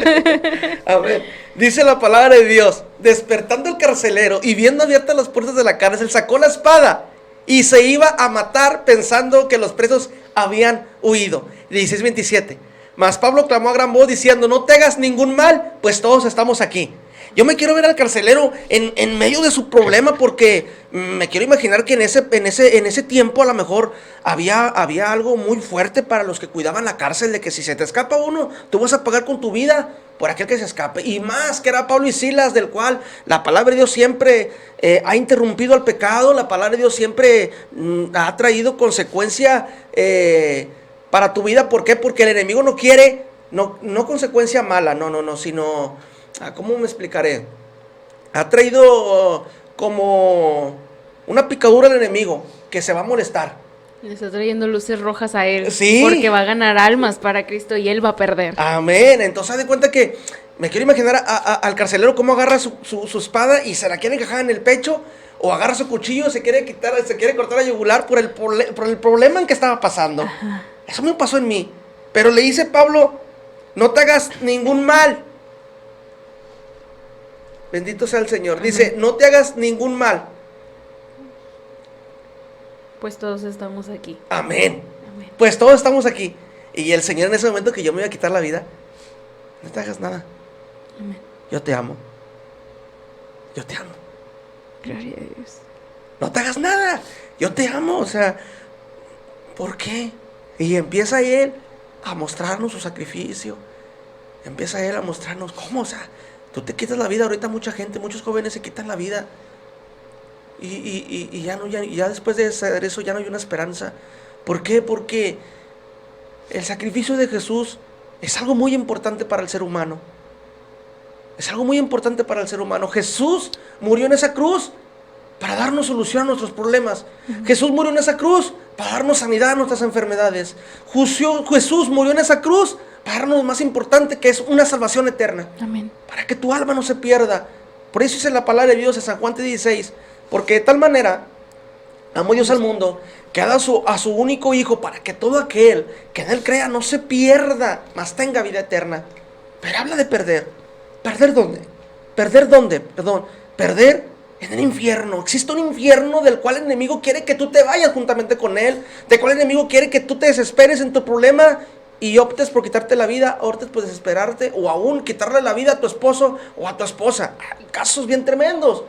Amén. Dice la palabra de Dios: despertando el carcelero y viendo abiertas las puertas de la cárcel, sacó la espada y se iba a matar, pensando que los presos habían huido. 16:27. Mas Pablo clamó a gran voz diciendo: no te hagas ningún mal, pues todos estamos aquí. Yo me quiero ver al carcelero en medio de su problema, porque me quiero imaginar que en ese tiempo a lo mejor había algo muy fuerte para los que cuidaban la cárcel, de que si se te escapa uno, tú vas a pagar con tu vida por aquel que se escape. Y más que era Pablo y Silas, del cual la palabra de Dios siempre ha interrumpido al pecado. La palabra de Dios siempre ha traído consecuencia para tu vida. ¿Por qué? Porque el enemigo no quiere, no consecuencia mala, no, sino... ¿Cómo me explicaré? Ha traído como una picadura al enemigo que se va a molestar. Le está trayendo luces rojas a él. Sí. Porque va a ganar almas para Cristo y él va a perder. Amén. Entonces, haz de cuenta que Me quiero imaginar al carcelero cómo agarra su espada y se la quiere encajar en el pecho, o agarra su cuchillo, se quiere cortar la yugular por el problema en que estaba pasando. Ajá. Eso me pasó en mí. Pero le dice Pablo, no te hagas ningún mal. Bendito sea el Señor. Amén. Dice, no te hagas ningún mal. Pues todos estamos aquí. Amén. Amén. Pues todos estamos aquí. Y el Señor en ese momento que yo me iba a quitar la vida, no te hagas nada. Amén. Yo te amo. Yo te amo. Gloria a Dios. No te hagas nada. Yo te amo. O sea, ¿por qué? Y empieza Él a mostrarnos su sacrificio. Empieza Él a mostrarnos cómo, o sea, tú te quitas la vida. Ahorita mucha gente, muchos jóvenes se quitan la vida. Y ya después de hacer eso ya no hay una esperanza. ¿Por qué? Porque el sacrificio de Jesús es algo muy importante para el ser humano. Es algo muy importante para el ser humano. Jesús murió en esa cruz para darnos solución a nuestros problemas. Jesús murió en esa cruz para darnos sanidad a nuestras enfermedades. Jesús murió en esa cruz para darnos lo más importante, que es una salvación eterna. Amén. Para que tu alma no se pierda. Por eso dice la palabra de Dios en San Juan 16. Porque de tal manera amó Dios al mundo, que ha dado a su único Hijo, para que todo aquel que en Él crea no se pierda, mas tenga vida eterna. Pero habla de perder. ¿Perder dónde? ¿Perder dónde? Perdón. Perder en el infierno. Existe un infierno del cual el enemigo quiere que tú te vayas juntamente con él. Del cual el enemigo quiere que tú te desesperes en tu problema y optes por quitarte la vida, optes por desesperarte, o aún quitarle la vida a tu esposo o a tu esposa. Casos bien tremendos.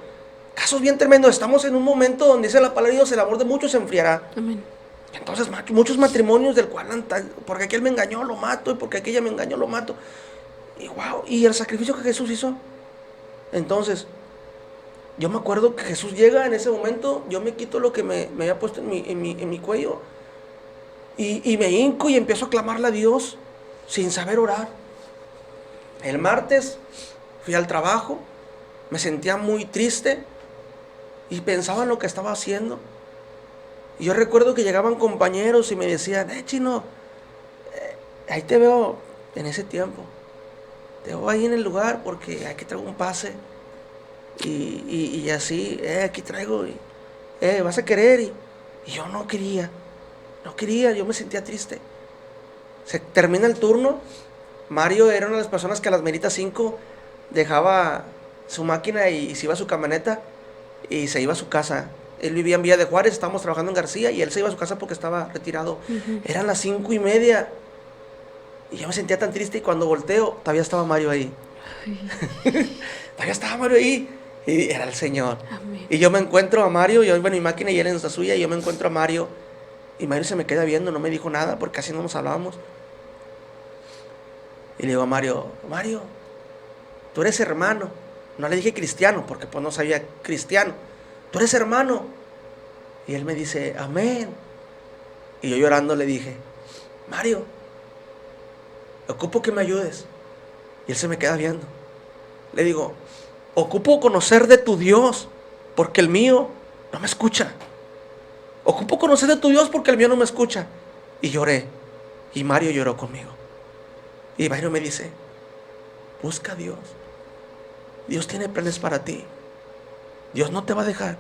Casos bien tremendos. Estamos en un momento donde dice la palabra de Dios, el amor de muchos se enfriará. Amén. Entonces muchos matrimonios del cual, porque aquel me engañó, lo mato, y porque aquella me engañó, lo mato. Y wow, y el sacrificio que Jesús hizo. Entonces, yo me acuerdo que Jesús llega en ese momento, yo me quito lo que me había puesto en mi cuello, y me hinco y empiezo a clamarle a Dios sin saber orar. El martes fui al trabajo, me sentía muy triste y pensaba en lo que estaba haciendo. Y yo recuerdo que llegaban compañeros y me decían, Chino, ahí te veo en ese tiempo. Te veo ahí en el lugar porque aquí traigo un pase. Y así, aquí traigo. Vas a querer. Y yo no quería, yo me sentía triste. Se termina el turno. Mario era una de las personas que a las meritas 5 dejaba su máquina y se iba a su camioneta y se iba a su casa. Él vivía en Villa de Juárez, estábamos trabajando en García y él se iba a su casa porque estaba retirado. Eran las 5:30 y yo me sentía tan triste, y cuando volteo todavía estaba Mario ahí. Todavía estaba Mario ahí y era el Señor. Amén. Y yo me encuentro a Mario, yo iba en mi máquina y él en la suya, y yo me encuentro a Mario y Mario se me queda viendo, no me dijo nada porque casi no nos hablábamos. Y le digo a Mario, tú eres hermano. No le dije cristiano porque pues no sabía cristiano. Tú eres hermano. Y él me dice, amén. Y yo llorando le dije, Mario, ocupo que me ayudes. Y él se me queda viendo. Le digo, ocupo conocer de tu Dios porque el mío no me escucha. Ocupo conocer de tu Dios porque el mío no me escucha. Y lloré. Y Mario lloró conmigo. Y Mario me dice, busca a Dios. Dios tiene planes para ti. Dios no te va a dejar.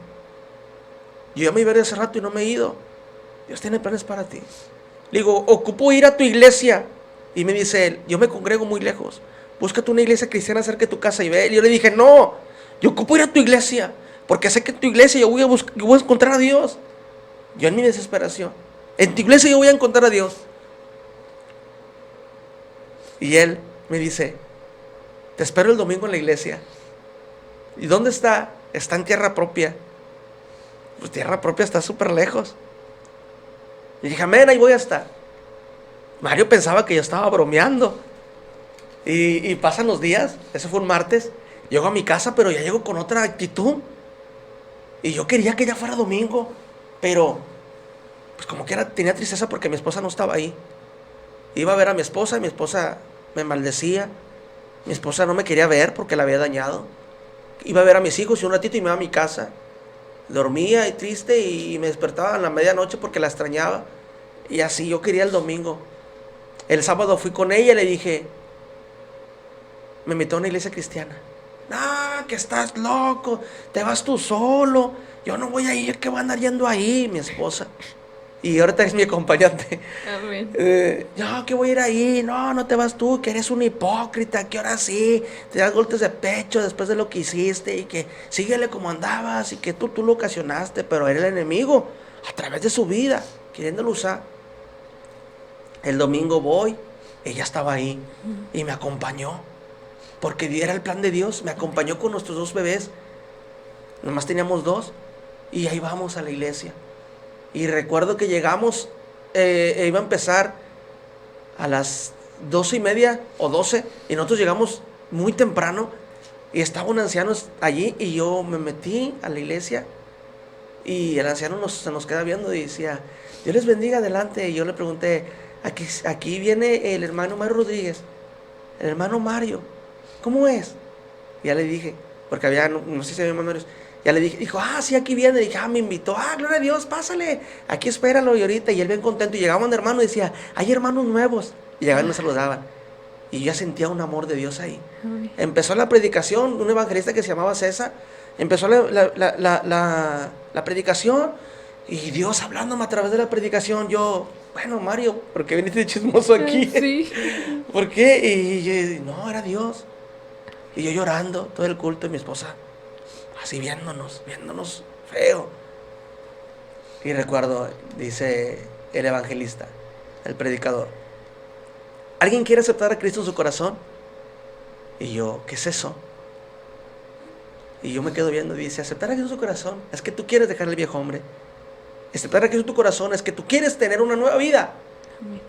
Yo ya me iba a ir hace rato y no me he ido. Dios tiene planes para ti. Le digo, ocupo ir a tu iglesia. Y me dice él, yo me congrego muy lejos. Búscate una iglesia cristiana cerca de tu casa y ve. Y yo le dije, no, yo ocupo ir a tu iglesia. Porque sé que en tu iglesia yo voy a encontrar a Dios. Yo en mi desesperación, en tu iglesia yo voy a encontrar a Dios. Y él me dice, te espero el domingo en la iglesia. ¿Y dónde está? Está en tierra propia. Pues tierra propia está súper lejos. Y dije, amén, ahí voy a estar. Mario pensaba que yo estaba bromeando. Y pasan los días, eso fue un martes. Llego a mi casa, pero ya llego con otra actitud. Y yo quería que ya fuera domingo. Pero, pues como que tenía tristeza porque mi esposa no estaba ahí. Iba a ver a mi esposa y mi esposa me maldecía. Mi esposa no me quería ver porque la había dañado. Iba a ver a mis hijos y un ratito y me iba a mi casa. Dormía y triste y me despertaba a la medianoche porque la extrañaba. Y así yo quería el domingo. El sábado fui con ella y le dije, me invitó a una iglesia cristiana. No, que estás loco, te vas tú solo, yo no voy a ir, que voy a andar yendo ahí, mi esposa. Y ahorita es mi acompañante. Amén. Yo que voy a ir ahí, no te vas tú, que eres un hipócrita, que ahora sí, te das golpes de pecho después de lo que hiciste, y que síguele como andabas, y que tú lo ocasionaste, pero era el enemigo, a través de su vida, queriéndolo usar. El domingo voy, ella estaba ahí, y me acompañó, porque era el plan de Dios, me acompañó con nuestros 2 bebés, nomás teníamos 2, y ahí vamos a la iglesia. Y recuerdo que llegamos, iba a empezar a las 12:30 o 12, y nosotros llegamos muy temprano, y estaban ancianos allí, y yo me metí a la iglesia, y el anciano se nos queda viendo y decía, Dios les bendiga, adelante. Y yo le pregunté, aquí viene el hermano Mario Rodríguez, el hermano Mario, ¿cómo es? Y ya le dije, porque había, no sé si había más Marios. Ya le dije, dijo, sí, aquí viene. Dije, me invitó, gloria a Dios, pásale, aquí espéralo. Y ahorita, y él bien contento. Y llegaba un hermano y decía, hay hermanos nuevos. Y llegaban y me saludaban. Y yo ya sentía un amor de Dios ahí. Empezó la predicación, un evangelista que se llamaba César. Empezó la predicación. Y Dios hablándome a través de la predicación. Yo, bueno, Mario, ¿por qué viniste chismoso aquí? Sí. ¿Por qué? Y yo, no, era Dios. Y yo llorando todo el culto, y mi esposa así viéndonos feo. Y recuerdo, dice el evangelista, el predicador, ¿alguien quiere aceptar a Cristo en su corazón? Y yo, ¿qué es eso? Y yo me quedo viendo y dice, aceptar a Cristo en su corazón es que tú quieres dejar el viejo hombre. Aceptar a Cristo en tu corazón es que tú quieres tener una nueva vida.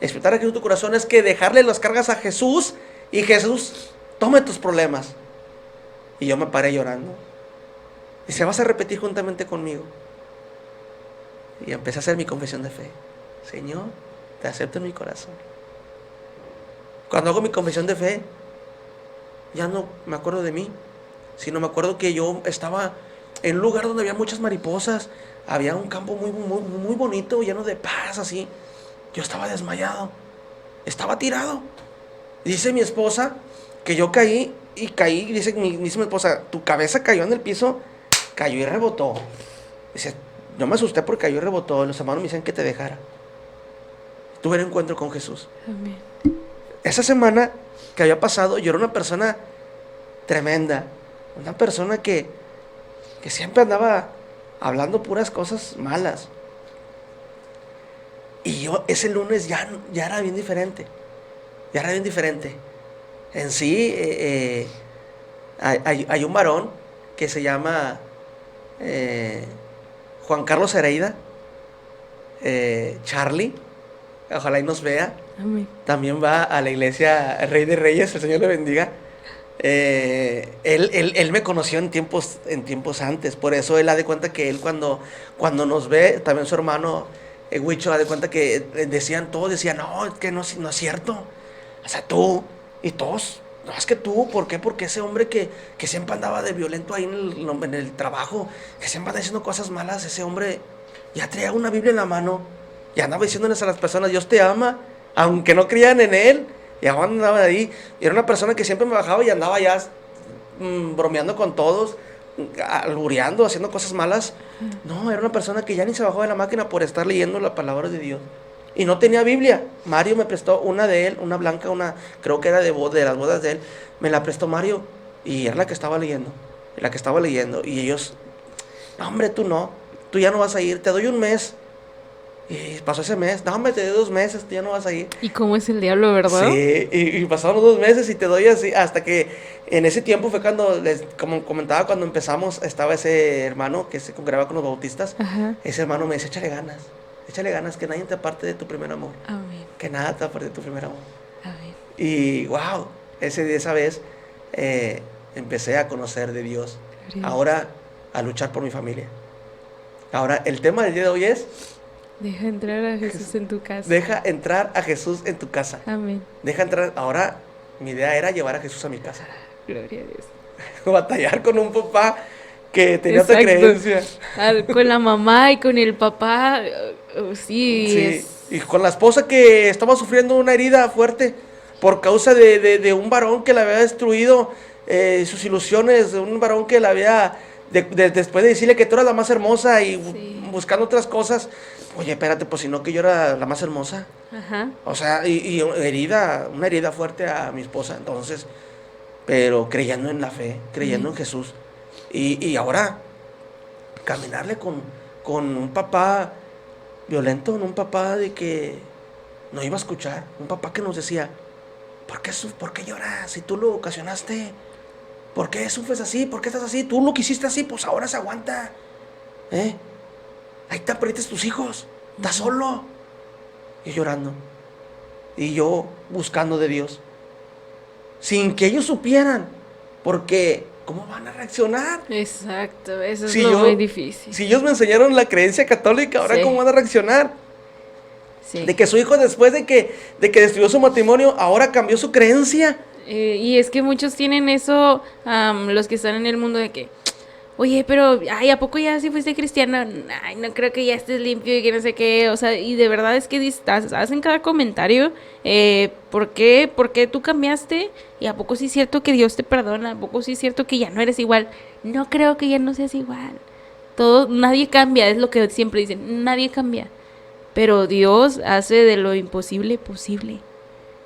Aceptar a Cristo en tu corazón es que dejarle las cargas a Jesús, y Jesús tome tus problemas. Y yo me paré llorando. Dice, vas a repetir juntamente conmigo. Y empecé a hacer mi confesión de fe. Señor, te acepto en mi corazón. Cuando hago mi confesión de fe, ya no me acuerdo de mí, sino me acuerdo que yo estaba en un lugar donde había muchas mariposas. Había un campo muy, muy, muy bonito, lleno de paz, así. Yo estaba desmayado, estaba tirado. Dice mi esposa que yo caí, dice mi esposa, tu cabeza cayó en el piso, cayó y rebotó. Dice, yo me asusté porque cayó y rebotó. Los hermanos me dicen que te dejara. Tuve un encuentro con Jesús. Amén. Esa semana que había pasado, yo era una persona tremenda, una persona que siempre andaba hablando puras cosas malas. Y yo ese lunes ya era bien diferente. En sí, hay un varón que se llama Juan Carlos Hereida, Charlie, ojalá y nos vea. Amén. También va a la iglesia Rey de Reyes, el Señor le bendiga. Él me conoció en tiempos antes, por eso él da de cuenta que él cuando nos ve, también su hermano Huicho da de cuenta que todos decían, no, es que no es cierto, o sea, tú y todos, no, es que tú, ¿por qué? Porque ese hombre que siempre andaba de violento ahí en el trabajo, que siempre anda diciendo cosas malas, ese hombre ya traía una Biblia en la mano y andaba diciéndoles a las personas, Dios te ama, aunque no creían en él. Y ahora andaba ahí, y era una persona que siempre me bajaba y andaba ya bromeando con todos, albureando, haciendo cosas malas. No, era una persona que ya ni se bajó de la máquina por estar leyendo la palabra de Dios. Y no tenía Biblia. Mario me prestó una de él, una blanca, creo que era de las bodas de él. Me la prestó Mario, y era la que estaba leyendo. Y ellos, no, hombre, tú ya no vas a ir, te doy un mes. Y pasó ese mes, no, hombre, te doy 2 meses, tú ya no vas a ir. ¿Y cómo es el diablo, verdad? Sí, y pasaron 2 meses y te doy así, hasta que en ese tiempo fue cuando, como comentaba, cuando empezamos, estaba ese hermano que se congregaba con los bautistas. Ajá. Ese hermano me dice, échale ganas, que nadie te aparte de tu primer amor. Amén. Que nada te aparte de tu primer amor. Amén. Y wow, esa vez empecé a conocer de Dios. Gloria. Ahora a luchar por mi familia. Ahora el tema del día de hoy es: deja entrar a Jesús en tu casa. deja entrar a Jesús en tu casa. Amén. Deja entrar. Ahora mi idea era llevar a Jesús a mi casa. Gloria a Dios. Batallar con un papá que tenía otra Exacto. creencia. Con la mamá y con el papá, sí. Sí. Y con la esposa que estaba sufriendo una herida fuerte. por causa de un varón que le había destruido sus ilusiones, de un varón que la había, después de decirle que tú eras la más hermosa y buscando otras cosas, oye, espérate, pues si no que yo era la más hermosa. Ajá. O sea, y una herida fuerte a mi esposa, entonces, pero creyendo en la fe, creyendo en Jesús. Y ahora, caminarle con un papá violento, un papá de que no iba a escuchar, un papá que nos decía, ¿por qué lloras? Si tú lo ocasionaste, ¿por qué sufres así? ¿Por qué estás así? Tú lo quisiste así, pues ahora se aguanta. Ahí te perdiste tus hijos, estás solo. Y llorando. Y yo buscando de Dios. Sin que ellos supieran. Porque, ¿cómo van a reaccionar? Exacto, eso es muy difícil. Si ellos me enseñaron la creencia católica, ahora ¿cómo van a reaccionar? Sí. De que su hijo, después de que destruyó su matrimonio, ahora cambió su creencia. Y es que muchos tienen eso, los que están en el mundo de que, oye, pero, ¿a poco ya si fuiste cristiana? Ay, no creo que ya estés limpio y que no sé qué, o sea, y de verdad es que hacen cada comentario, ¿por qué tú cambiaste? ¿Y a poco sí es cierto que Dios te perdona? ¿A poco sí es cierto que ya no eres igual? No creo que ya no seas igual. Nadie cambia, es lo que siempre dicen, nadie cambia. Pero Dios hace de lo imposible posible.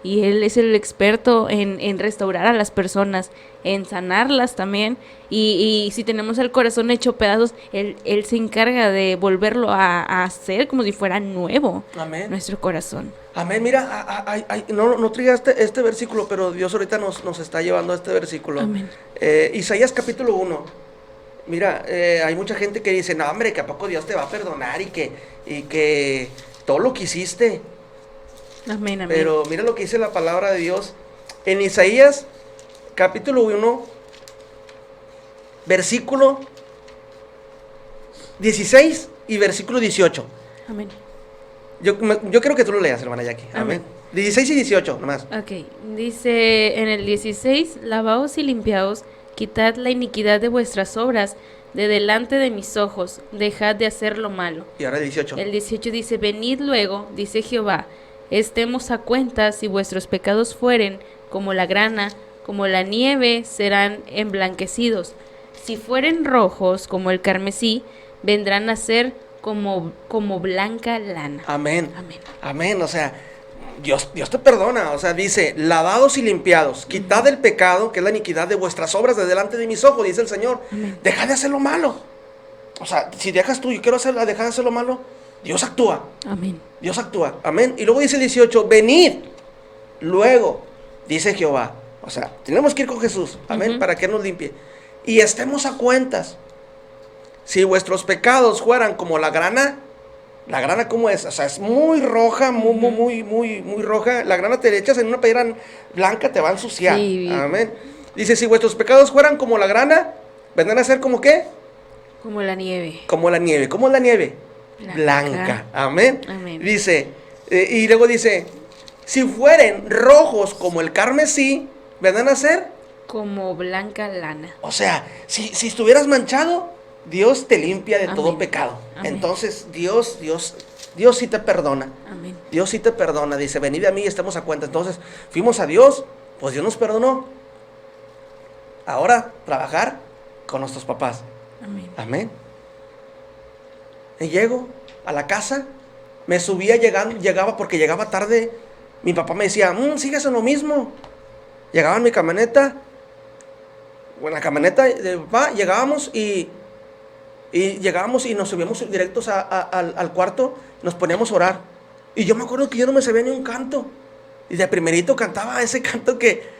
Y Él es el experto en restaurar a las personas, en sanarlas también. Y si tenemos el corazón hecho pedazos, Él se encarga de volverlo a hacer como si fuera nuevo. Amén. Nuestro corazón. Amén. Mira, no traiga este versículo, pero Dios ahorita nos está llevando a este versículo. Amén. Isaías capítulo 1. Mira, hay mucha gente que dice, no hombre, que a poco Dios te va a perdonar y que todo lo que hiciste. Amén, amén. Pero mira lo que dice la palabra de Dios en Isaías capítulo 1, versículo 16 y versículo 18. Amén. Yo creo que tú lo leas, hermana Jackie. Amén. 16 y 18, nomás. Ok, dice en el 16, lavaos y limpiaos, quitad la iniquidad de vuestras obras de delante de mis ojos, dejad de hacer lo malo. Y ahora el 18. El 18 dice, venid luego, dice Jehová, estemos a cuenta, si vuestros pecados fueren como la grana, como la nieve, serán emblanquecidos. Si fueren rojos como el carmesí, vendrán a ser como blanca lana. Amén. Amén. Amén. O sea, Dios te perdona. O sea, dice, lavados y limpiados, quitad el pecado, que es la iniquidad de vuestras obras de delante de mis ojos, dice el Señor. Amén. Dejad de hacer lo malo. O sea, si dejas tú, yo quiero dejar de hacer lo malo, Dios actúa. Amén. Dios actúa. Amén. Y luego dice el 18, venid. Luego, dice Jehová. O sea, tenemos que ir con Jesús. Amén. Para que nos limpie. Y estemos a cuentas. Si vuestros pecados fueran como la grana ¿cómo es? O sea, es muy roja, muy roja. La grana te echas en una piedra blanca, te va a ensuciar. Sí. Amén. Dice, si vuestros pecados fueran como la grana, vendrán a ser como ¿qué? Como la nieve. Como la nieve. ¿Cómo es la nieve? Blanca. Amén. Amén. Dice, y luego dice, si fueren rojos como el carmesí, vendrán a ser como blanca lana. O sea, si estuvieras manchado, Dios te limpia de todo pecado. Amén. Entonces, Dios sí te perdona. Amén. Dios sí te perdona. Dice, venid a mí y estemos a cuenta. Entonces, fuimos a Dios, pues Dios nos perdonó. Ahora, trabajar con nuestros papás. Amén. Amén. Y llego a la casa, me subía llegaba porque llegaba tarde. Mi papá me decía, sigues en lo mismo. Llegaba en mi camioneta, en la camioneta de papá, llegábamos y nos subíamos directos al cuarto, nos poníamos a orar. Y yo me acuerdo que yo no me sabía ni un canto. Y de primerito cantaba ese canto que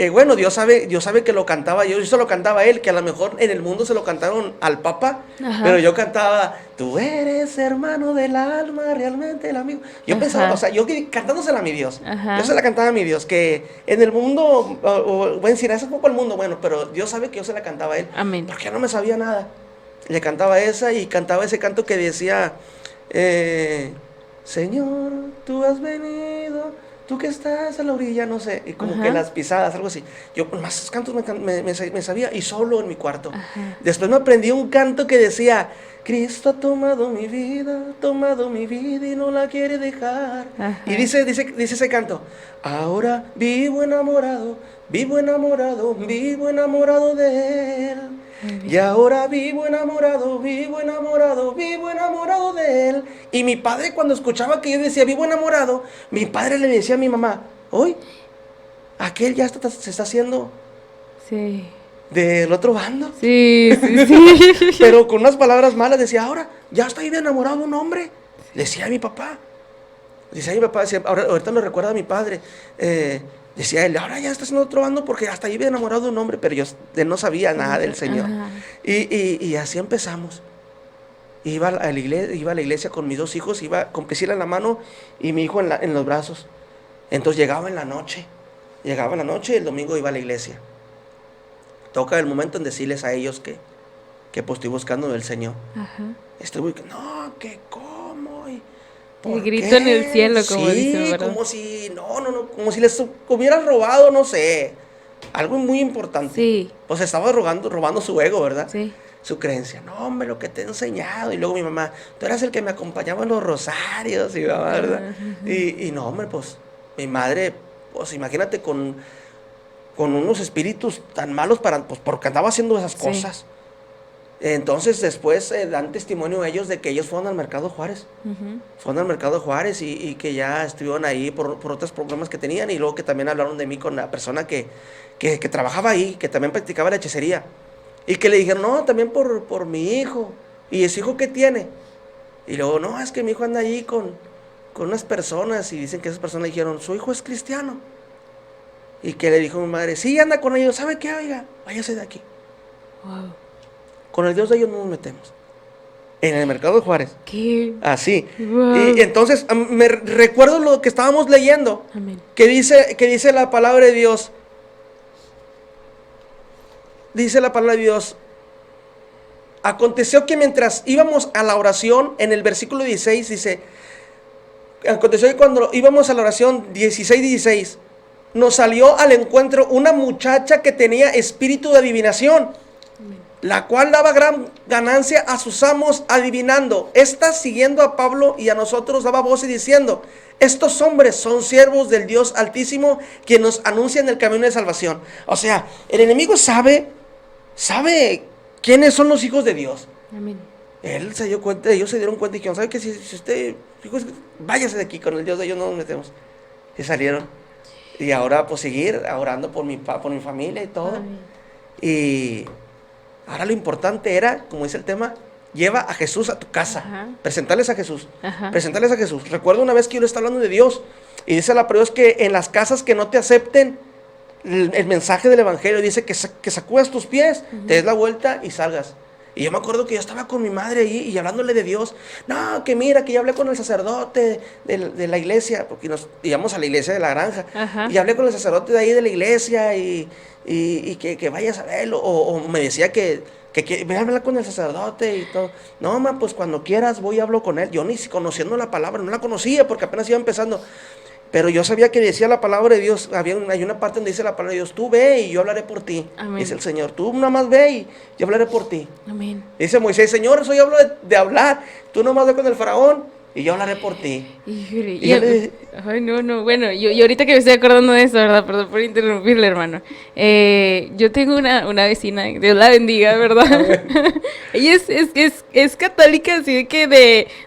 bueno, Dios sabe que lo cantaba yo se lo cantaba a él, que a lo mejor en el mundo se lo cantaron al Papa. Ajá. Pero yo cantaba, tú eres hermano del alma, realmente el amigo. Yo pensaba, o sea, yo cantándosela a mi Dios. Ajá. Yo se la cantaba a mi Dios, que en el mundo, voy a decir, ese es poco el mundo, bueno, pero Dios sabe que yo se la cantaba a él. Amén. Porque yo no me sabía nada. Le cantaba esa y cantaba ese canto que decía, Señor, tú has venido ¿tú qué estás a la orilla? No sé, y como que las pisadas, algo así. Yo más esos cantos me sabía, y solo en mi cuarto. Ajá. Después me aprendí un canto que decía, Cristo ha tomado mi vida y no la quiere dejar. Ajá. Y dice ese canto, ahora vivo enamorado, vivo enamorado, vivo enamorado de él. Y ahora vivo enamorado, vivo enamorado, vivo enamorado de él. Y mi padre, cuando escuchaba que yo decía vivo enamorado, mi padre le decía a mi mamá, hoy, aquel ya se está haciendo Sí. del otro bando. Sí, sí, sí. Pero con unas palabras malas decía, ahora ya está ahí de enamorado un hombre. Decía mi papá. Decía mi papá, decía, ahorita me recuerda a mi padre. Decía él, ahora ya está haciendo otro bando porque hasta ahí vive enamorado de un hombre, pero yo no sabía nada del Señor. Y así empezamos. Iba a la iglesia con mis 2 hijos, iba con Priscila en la mano y mi hijo en los brazos. Entonces llegaba en la noche y el domingo iba a la iglesia. Toca el momento en decirles a ellos que pues estoy buscando del Señor. Ajá. No, que cómo. El grito en el cielo, como dicen, ¿verdad? Como si, como si les hubieras robado, no sé, algo muy importante. Sí. Pues estaba robando su ego, ¿verdad? Sí. Su creencia. No, hombre, lo que te he enseñado. Y luego mi mamá, tú eras el que me acompañaba en los rosarios, y mamá, ¿verdad? Y no, hombre, pues, mi madre, pues imagínate con unos espíritus tan malos pues porque andaba haciendo esas cosas. Entonces después dan testimonio ellos de que ellos fueron al Mercado Juárez. Fueron al Mercado Juárez y que ya estuvieron ahí por otros problemas que tenían, y luego que también hablaron de mí con la persona que trabajaba ahí, que también practicaba la hechicería, y que le dijeron, no, también por mi hijo. ¿Y ese hijo qué tiene? Y luego, no, es que mi hijo anda allí con unas personas, y dicen que esas personas le dijeron, su hijo es cristiano. Y que le dijo mi madre, sí, anda con ellos. ¿Sabe qué? Oiga, váyase de aquí. Wow. Con el Dios de ellos no nos metemos. En el Mercado de Juárez. ¿Qué? Así. Wow. Y entonces me recuerdo lo que estábamos leyendo. Amén. Que dice la palabra de Dios. Dice la palabra de Dios. Aconteció que mientras íbamos a la oración, en el versículo 16 dice, aconteció que cuando íbamos a la oración 16, nos salió al encuentro una muchacha que tenía espíritu de adivinación, la cual daba gran ganancia a sus amos adivinando. Esta, siguiendo a Pablo y a nosotros, daba voces diciendo, estos hombres son siervos del Dios Altísimo, quien nos anuncia en el camino de salvación. O sea, el enemigo sabe quiénes son los hijos de Dios. Amén. Él se dio cuenta, ellos se dieron cuenta y dijeron, ¿sabe qué? Si usted, váyase de aquí, con el Dios de ellos no nos metemos. Y salieron. Y ahora pues seguir orando por mi familia y todo. Amén. Y ahora lo importante era, como dice el tema, lleva a Jesús a tu casa. Ajá. Presentarles a Jesús. Ajá. Presentarles a Jesús. Recuerdo una vez que yo le estaba hablando de Dios. Y dice la palabra que en las casas que no te acepten el mensaje del evangelio, dice que sacudas tus pies, te des la vuelta y salgas. Y yo me acuerdo que yo estaba con mi madre ahí y hablándole de Dios. No, que mira, que ya hablé con el sacerdote de la iglesia, porque nos íbamos a la iglesia de la granja. Ajá. Y hablé con el sacerdote de ahí de la iglesia y que vayas a verlo. O me decía que voy a hablar con el sacerdote y todo. No, ma, pues cuando quieras voy y hablo con él. Yo ni conociendo la palabra, no la conocía porque apenas iba empezando. Pero yo sabía que decía la palabra de Dios. Hay una parte donde dice la palabra de Dios, tú ve y yo hablaré por ti. Amén. Dice el Señor, tú nada más ve y yo hablaré por ti. Amén. Dice Moisés, Señor, eso yo hablo de hablar. Tú nomás ve con el faraón y yo hablaré por ti. Híjole, Y yo le- ay, no, bueno, yo ahorita que me estoy acordando de eso, ¿verdad? Perdón por interrumpirle, hermano. Yo tengo una vecina, Dios la bendiga, ¿verdad? Ella es católica, así de que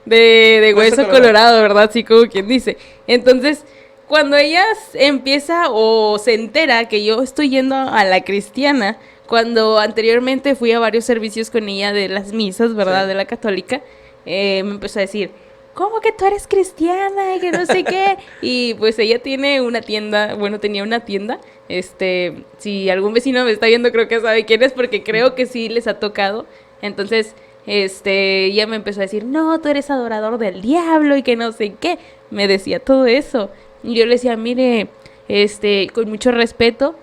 de hueso colorado, ¿verdad? Así como quien dice. Entonces, cuando ella empieza o se entera que yo estoy yendo a la cristiana, cuando anteriormente fui a varios servicios con ella de las misas, ¿verdad? Sí. De la católica, me empezó a decir, ¿cómo que tú eres cristiana? Y que no sé qué. Y pues ella tiene una tienda, tenía una tienda. Si algún vecino me está viendo, creo que sabe quién es, porque creo que sí les ha tocado. Entonces, ella me empezó a decir, no, tú eres adorador del diablo y que no sé qué. Me decía todo eso. Y yo le decía, mire, con mucho respeto,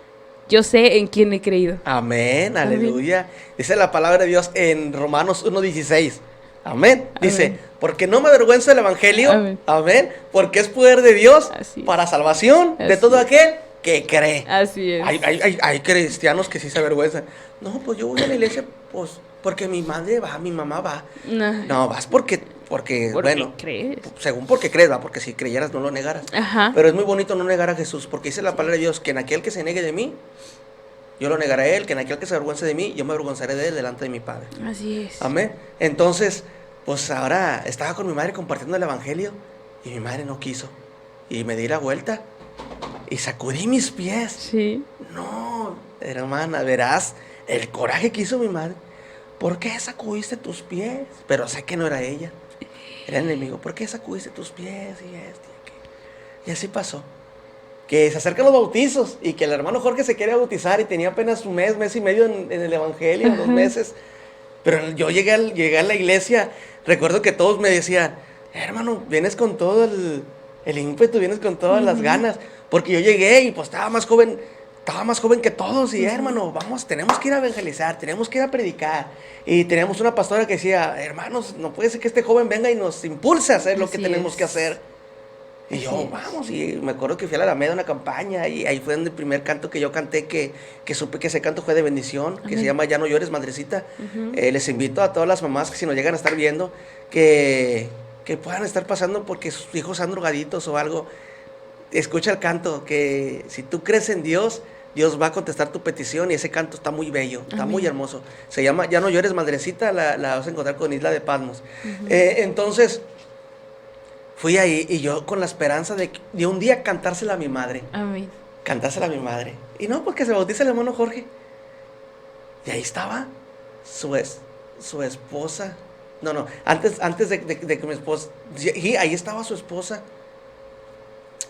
yo sé en quién he creído. Amén, aleluya. Dice la palabra de Dios en Romanos 1:16. Amén. Dice, Amén. porque no me avergüenzo del evangelio. Amén. Amén. Porque es poder de Dios para salvación de todo aquel que cree. Así es. Hay cristianos que sí se avergüenzan. No, pues yo voy a la iglesia, pues, porque mi madre va, mi mamá va. No, vas porque bueno, crees. según porque crees, va, porque si creyeras no lo negaras. Ajá. Pero es muy bonito no negar a Jesús, porque dice la palabra de Dios, que en aquel que se niegue de mí, yo lo negaré a él, que en aquel que se avergüence de mí, yo me avergonzaré de él delante de mi Padre. Así es. Amén. Entonces, pues ahora estaba con mi madre compartiendo el evangelio y mi madre no quiso. Y me di la vuelta y sacudí mis pies. Sí. No, hermana, verás el coraje que hizo mi madre. ¿Por qué sacudiste tus pies? Pero sé que no era ella, era el enemigo. ¿Por qué sacudiste tus pies? Y esto y aquello. Y así pasó. Que se acercan los bautizos y que el hermano Jorge se quiere bautizar y tenía apenas un mes y medio en el evangelio, 2 meses. Pero yo llegué a la iglesia, recuerdo que todos me decían, hermano, vienes con todo el ímpetu, vienes con todas las ganas. Porque yo llegué y pues estaba más joven que todos. Y hermano, vamos, tenemos que ir a evangelizar, tenemos que ir a predicar. Y teníamos una pastora que decía, hermanos, no puede ser que este joven venga y nos impulse a hacer lo que tenemos que hacer. Y yo, vamos, y me acuerdo que fui a la Alameda a una campaña y ahí fue donde el primer canto que yo canté, que supe que ese canto fue de bendición, que se llama Ya no llores, madrecita. Les invito a todas las mamás que si nos llegan a estar viendo, que puedan estar pasando porque sus hijos están drogaditos o algo. Escucha el canto, que si tú crees en Dios, Dios va a contestar tu petición y ese canto está muy bello, está muy hermoso. Se llama Ya no llores, madrecita, la vas a encontrar con Isla de Patmos. Entonces, fui ahí y yo con la esperanza de un día cantársela a mi madre. Amén. Cantársela a mi madre. Y no, pues que se bautice el hermano Jorge. Y ahí estaba su esposa. No, antes de que mi esposa... Y ahí estaba su esposa.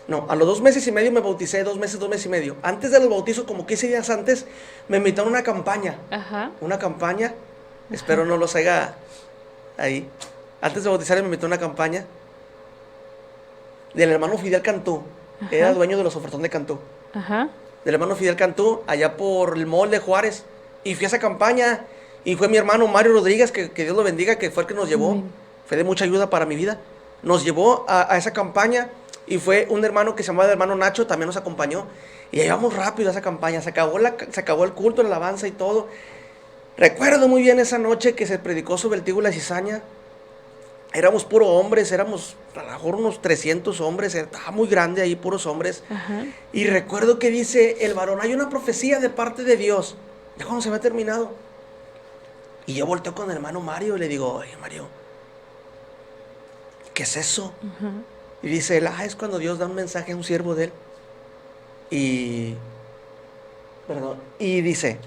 No, a los 2 meses y medio me bauticé, 2 meses y medio. Antes de los bautizos, como 15 días antes, me invitaron a una campaña. Ajá. Una campaña. Espero no los haya ahí. Antes de bautizar me invitó a una campaña del hermano Fidel Cantú. Era dueño de los ofertón de Cantú. Ajá. Del hermano Fidel Cantú, allá por el mall de Juárez. Y fui a esa campaña. Y fue mi hermano Mario Rodríguez, que Dios lo bendiga, que fue el que nos llevó. Fue de mucha ayuda para mi vida. Nos llevó a esa campaña. Y fue un hermano que se llamaba el hermano Nacho, también nos acompañó. Y íbamos rápido a esa campaña. Se acabó el culto, la alabanza y todo. Recuerdo muy bien esa noche que se predicó sobre el trigo y la cizaña. Éramos puros hombres, éramos a lo mejor unos 300 hombres, estaba muy grande ahí, puros hombres. Y recuerdo que dice el varón, hay una profecía de parte de Dios. Ya cuando se me ha terminado. Y yo volteo con el hermano Mario y le digo, oye Mario, ¿qué es eso? Y dice él, es cuando Dios da un mensaje a un siervo de él. Y dice,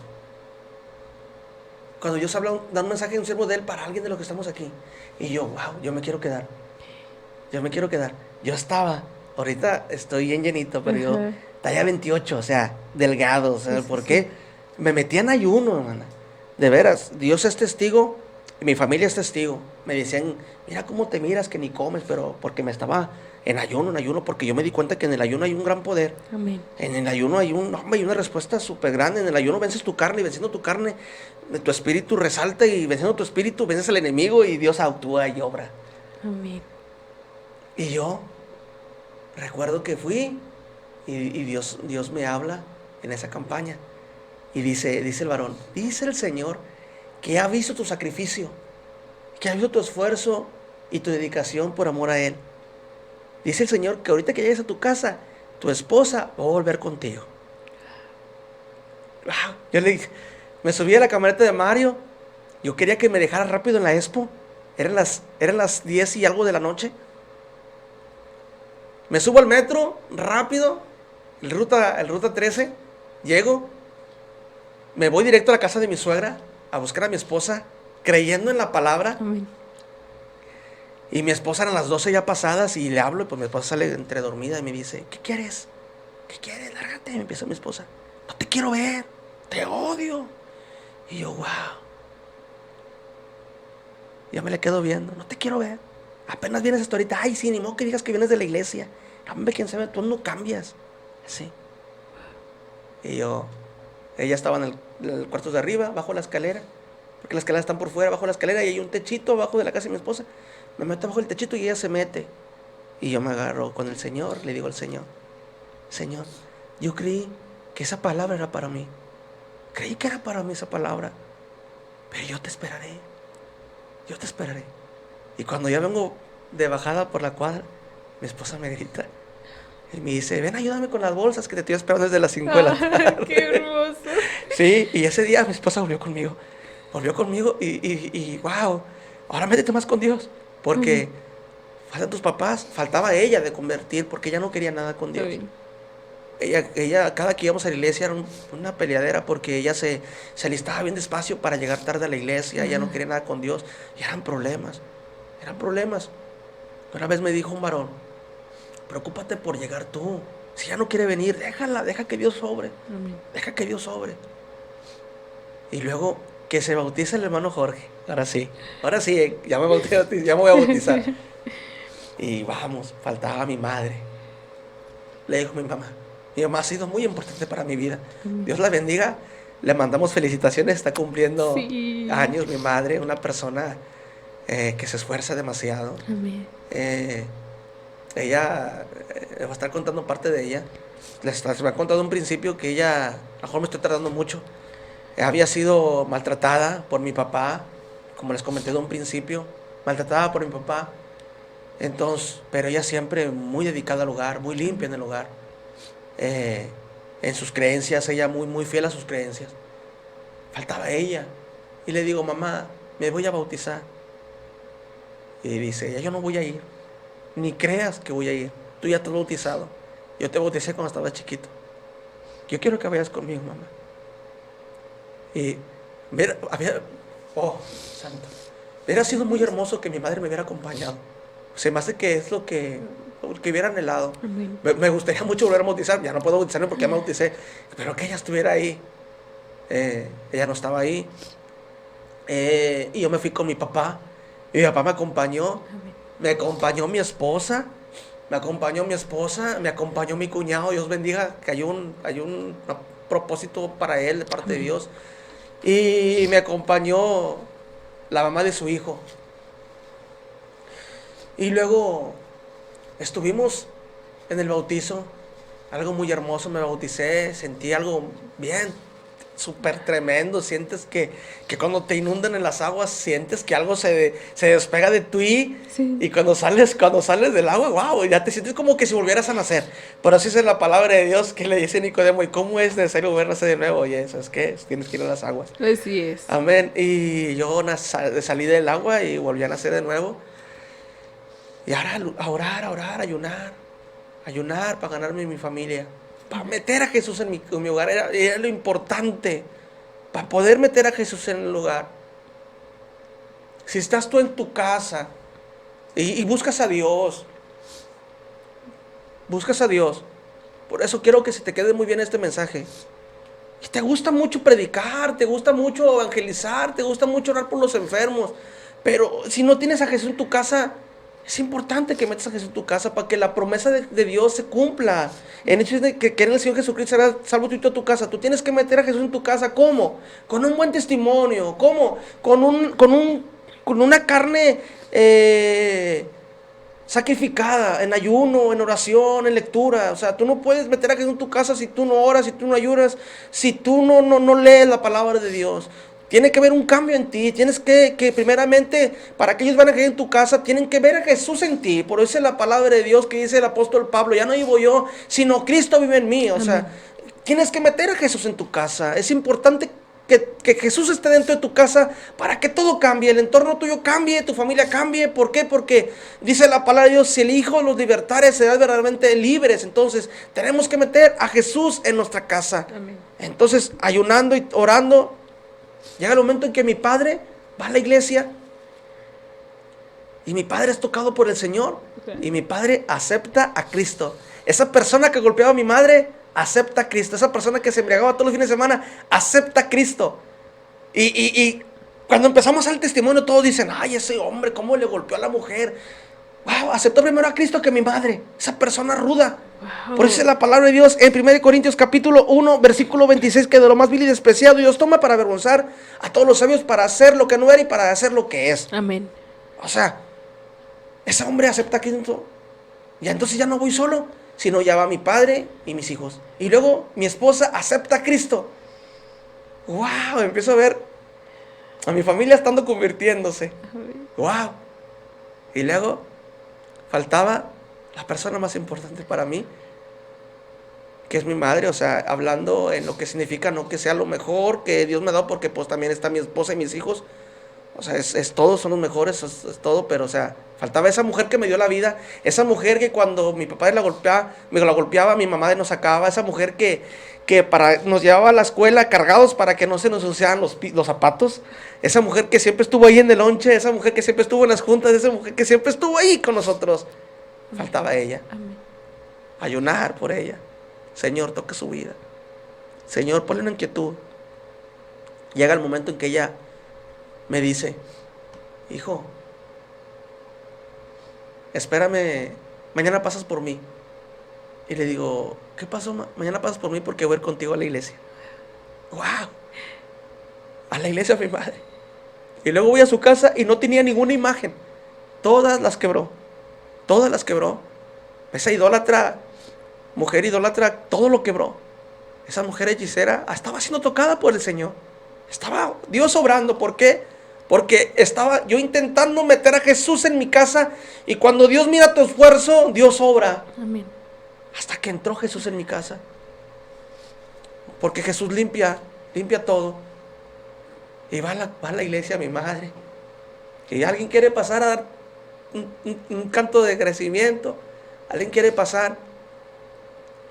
cuando Dios da un mensaje a un siervo de él para alguien de los que estamos aquí. Y yo, wow, yo me quiero quedar. Yo estaba, ahorita estoy bien llenito, pero yo, talla 28, o sea, delgado, o sea, ¿por qué? Me metí en ayuno, hermana. De veras, Dios es testigo y mi familia es testigo. Me decían, mira cómo te miras, que ni comes, pero porque me estaba en ayuno, porque yo me di cuenta que en el ayuno hay un gran poder. Amén. En el ayuno hay una respuesta súper grande. En el ayuno vences tu carne y venciendo tu carne, tu espíritu resalta y venciendo tu espíritu vences al enemigo y Dios actúa y obra. Amén. Y yo recuerdo que fui y Dios me habla en esa campaña. Y dice el varón, dice el Señor que ha visto tu sacrificio, que ha visto tu esfuerzo y tu dedicación por amor a Él. Dice el Señor que ahorita que llegues a tu casa, tu esposa va a volver contigo. Wow. Yo le dije, me subí a la camioneta de Mario. Yo quería que me dejara rápido en la expo. Eran las 10 y algo de la noche. Me subo al metro, rápido, el ruta 13, llego, me voy directo a la casa de mi suegra a buscar a mi esposa, creyendo en la palabra. Amén. Y mi esposa eran las 12 ya pasadas y le hablo y pues mi esposa sale entre dormida y me dice, ¿qué quieres? Lárgate, me empieza mi esposa. No te quiero ver, te odio. Y yo, wow. Ya me le quedo viendo, no te quiero ver. Apenas vienes hasta ahorita, ay sí, ni modo que digas que vienes de la iglesia. Hombre, quién sabe, tú no cambias. Así. Y yo, ella estaba en el cuarto de arriba, bajo la escalera. porque las escaleras están por fuera, bajo la escalera, y hay un techito abajo de la casa de mi esposa. Me meto bajo el techito y ella se mete. Y yo me agarro con el Señor, le digo al Señor, Señor, yo creí que esa palabra era para mí. Creí que era para mí esa palabra. Pero yo te esperaré. Yo te esperaré. Y cuando ya vengo de bajada por la cuadra, mi esposa me grita y me dice, ven, ayúdame con las bolsas que te estoy esperando desde las 5 de la tarde. ¡Qué hermoso! Sí, y ese día mi esposa volvió conmigo. Volvió conmigo y wow, ahora métete más con Dios. Porque faltan tus papás, faltaba ella de convertir, porque ella no quería nada con Dios. Ella, cada que íbamos a la iglesia era una peleadera, porque ella se alistaba bien despacio para llegar tarde a la iglesia. Ella no quería nada con Dios, y eran problemas. Una vez me dijo un varón, preocúpate por llegar tú. Si ella no quiere venir, déjala, deja que Dios sobre. Deja que Dios sobre. Y luego que se bautice el hermano Jorge. Ahora sí, ya me voy a bautizar. Y vamos, faltaba mi madre. Le dijo mi mamá ha sido muy importante para mi vida. Dios la bendiga. Le mandamos felicitaciones, está cumpliendo años mi madre, una persona que se esfuerza demasiado. Amén. Ella, va a estar contando parte de ella. Les ha contado un principio que ella, a lo mejor me estoy tardando mucho, había sido maltratada por mi papá, como les comenté de un principio, maltratada por mi papá. Entonces, pero ella siempre muy dedicada al hogar, muy limpia en el hogar. En sus creencias, ella muy fiel a sus creencias. Faltaba ella. Y le digo, mamá, me voy a bautizar. Y dice ella, yo no voy a ir. Ni creas que voy a ir. Tú ya te has bautizado. Yo te bauticé cuando estaba chiquito. Yo quiero que vayas conmigo, mamá. Y mira, santo. Hubiera sido muy hermoso que mi madre me hubiera acompañado. Se me hace que es lo que hubiera anhelado. Me gustaría mucho volver a bautizar. Ya no puedo bautizarme porque ya me bauticé. Pero que ella estuviera ahí. Ella no estaba ahí. Y yo me fui con mi papá. Y mi papá me acompañó. Me acompañó mi esposa. Me acompañó mi cuñado. Dios bendiga, que hay un propósito para él de parte de Dios. Y me acompañó la mamá de su hijo. Y luego estuvimos en el bautizo, algo muy hermoso, me bauticé, sentí algo bien, súper tremendo. Sientes que cuando te inundan en las aguas, sientes que algo se despega de ti. Sí. Y cuando sales del agua, wow, ya te sientes como que si volvieras a nacer. Pero así es la palabra de Dios que le dice a Nicodemo, ¿y cómo es necesario volver a nacer de nuevo? Oye, ¿sabes qué? Tienes que ir a las aguas. Así es. Amén. Y yo salí del agua y volví a nacer de nuevo. Y ahora a orar, ayunar para ganarme mi familia, para meter a Jesús en mi hogar, era lo importante, para poder meter a Jesús en el hogar. Si estás tú en tu casa y buscas a Dios, por eso quiero que se te quede muy bien este mensaje. Y te gusta mucho predicar, te gusta mucho evangelizar, te gusta mucho orar por los enfermos, pero si no tienes a Jesús en tu casa, es importante que metas a Jesús en tu casa para que la promesa de Dios se cumpla. En hecho de que en el Señor Jesucristo será salvo tú y toda tu casa. Tú tienes que meter a Jesús en tu casa. ¿Cómo? Con un buen testimonio. ¿Cómo? Con una carne sacrificada, en ayuno, en oración, en lectura. O sea, tú no puedes meter a Jesús en tu casa si tú no oras, si tú no ayunas, si tú no lees la palabra de Dios. Tiene que haber un cambio en ti. Tienes que primeramente, para que ellos van a creer en tu casa, tienen que ver a Jesús en ti. Por eso es la palabra de Dios que dice el apóstol Pablo, ya no vivo yo, sino Cristo vive en mí. O sea, tienes que meter a Jesús en tu casa. Es importante que Jesús esté dentro de tu casa para que todo cambie, el entorno tuyo cambie, tu familia cambie. ¿Por qué? Porque dice la palabra de Dios, si el Hijo los libertare, serán verdaderamente libres. Entonces, tenemos que meter a Jesús en nuestra casa. Amén. Entonces, ayunando y orando, llega el momento en que mi padre va a la iglesia y mi padre es tocado por el Señor. Y mi padre acepta a Cristo. Esa persona que golpeaba a mi madre acepta a Cristo. Esa persona que se embriagaba todos los fines de semana acepta a Cristo. Y cuando empezamos al testimonio todos dicen, ay, ese hombre, ¿cómo le golpeó a la mujer? wow, aceptó primero a Cristo que a mi madre, esa persona ruda. Por eso es la palabra de Dios en 1 Corintios capítulo 1, versículo 26, que de lo más vil y despreciado Dios toma para avergonzar a todos los sabios, para hacer lo que no era y para hacer lo que es. Amén. O sea, ese hombre acepta a Cristo. Y entonces ya no voy solo, sino ya va mi padre y mis hijos. Y luego mi esposa acepta a Cristo. ¡Wow! Empiezo a ver a mi familia estando convirtiéndose. ¡Wow! Y luego faltaba la persona más importante para mí, que es mi madre. O sea, hablando en lo que significa, no que sea lo mejor que Dios me ha dado, porque pues también está mi esposa y mis hijos. O sea, es todo, son los mejores, es todo, pero o sea, faltaba esa mujer que me dio la vida, esa mujer que cuando mi papá me la golpeaba, mi mamá nos sacaba, esa mujer que nos llevaba a la escuela cargados para que no se nos ensuciaran los zapatos, esa mujer que siempre estuvo ahí en el lonche, esa mujer que siempre estuvo en las juntas, esa mujer que siempre estuvo ahí con nosotros. Faltaba ella. Amén. Ayunar por ella. Señor, toque su vida. Señor, ponle una inquietud. Llega el momento en que ella me dice: hijo, espérame, mañana pasas por mí. Y le digo: ¿qué pasó? Mañana pasas por mí porque voy a ir contigo a la iglesia. ¡Wow! A la iglesia mi madre. Y luego voy a su casa y no tenía ninguna imagen. Todas las quebró. Todas las quebró. Esa idólatra, mujer idólatra, todo lo quebró. Esa mujer hechicera estaba siendo tocada por el Señor. Estaba Dios obrando. ¿Por qué? Porque estaba yo intentando meter a Jesús en mi casa, y cuando Dios mira tu esfuerzo, Dios obra. Amén. Hasta que entró Jesús en mi casa. Porque Jesús limpia todo. Y va a la iglesia mi madre. Si alguien quiere pasar a dar un canto de agradecimiento, alguien quiere pasar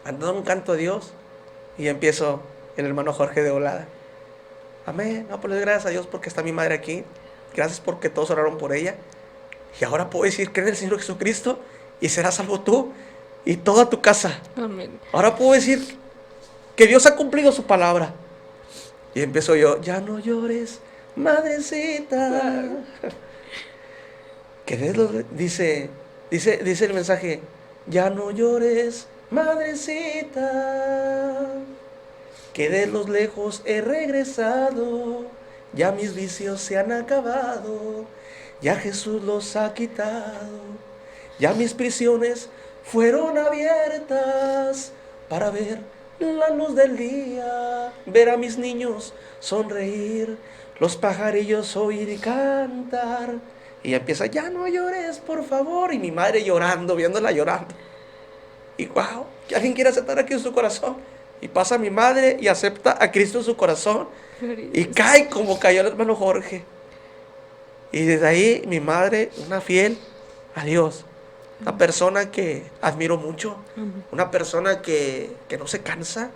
a dar un canto a Dios, y empiezo el hermano Jorge de volada. Amén. No, pues gracias a Dios porque está mi madre aquí. Gracias porque todos oraron por ella. Y ahora puedo decir: cree en el Señor Jesucristo y serás salvo tú y toda tu casa. Amén. Ahora puedo decir que Dios ha cumplido su palabra. Y empiezo yo: ya no llores, madrecita. Que dice el mensaje: ya no llores, madrecita, que de los lejos he regresado, ya mis vicios se han acabado, ya Jesús los ha quitado, ya mis prisiones fueron abiertas para ver la luz del día, ver a mis niños sonreír, los pajarillos oír y cantar. Y empieza: ya no llores, por favor. Y mi madre llorando, viéndola llorando. Y wow, que alguien quiere aceptar a Cristo en su corazón. Y pasa mi madre y acepta a Cristo en su corazón. Y cae como cayó el hermano Jorge. Y desde ahí mi madre, una fiel a Dios. Una persona que admiro mucho. Una persona que no se cansa.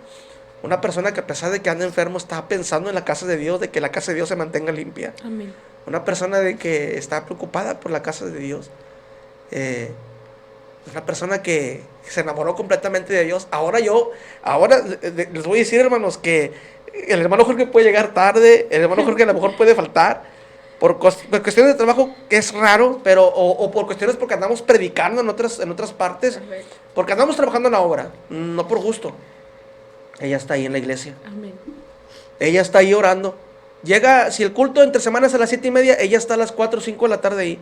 Una persona que a pesar de que anda enfermo está pensando en la casa de Dios, de que la casa de Dios se mantenga limpia. Amén. Una persona de que está preocupada por la casa de Dios. Una persona que se enamoró completamente de Dios. Ahora les voy a decir, hermanos, que el hermano Jorge puede llegar tarde, el hermano Jorge a lo mejor puede faltar, por cuestiones de trabajo, que es raro, pero o por cuestiones porque andamos predicando en otras partes, porque andamos trabajando en la obra, no por gusto. Ella está ahí en la iglesia. Amén. Ella está ahí orando. Llega, si el culto entre semanas a las 7:30, ella está a las 4 o 5 de la tarde ahí,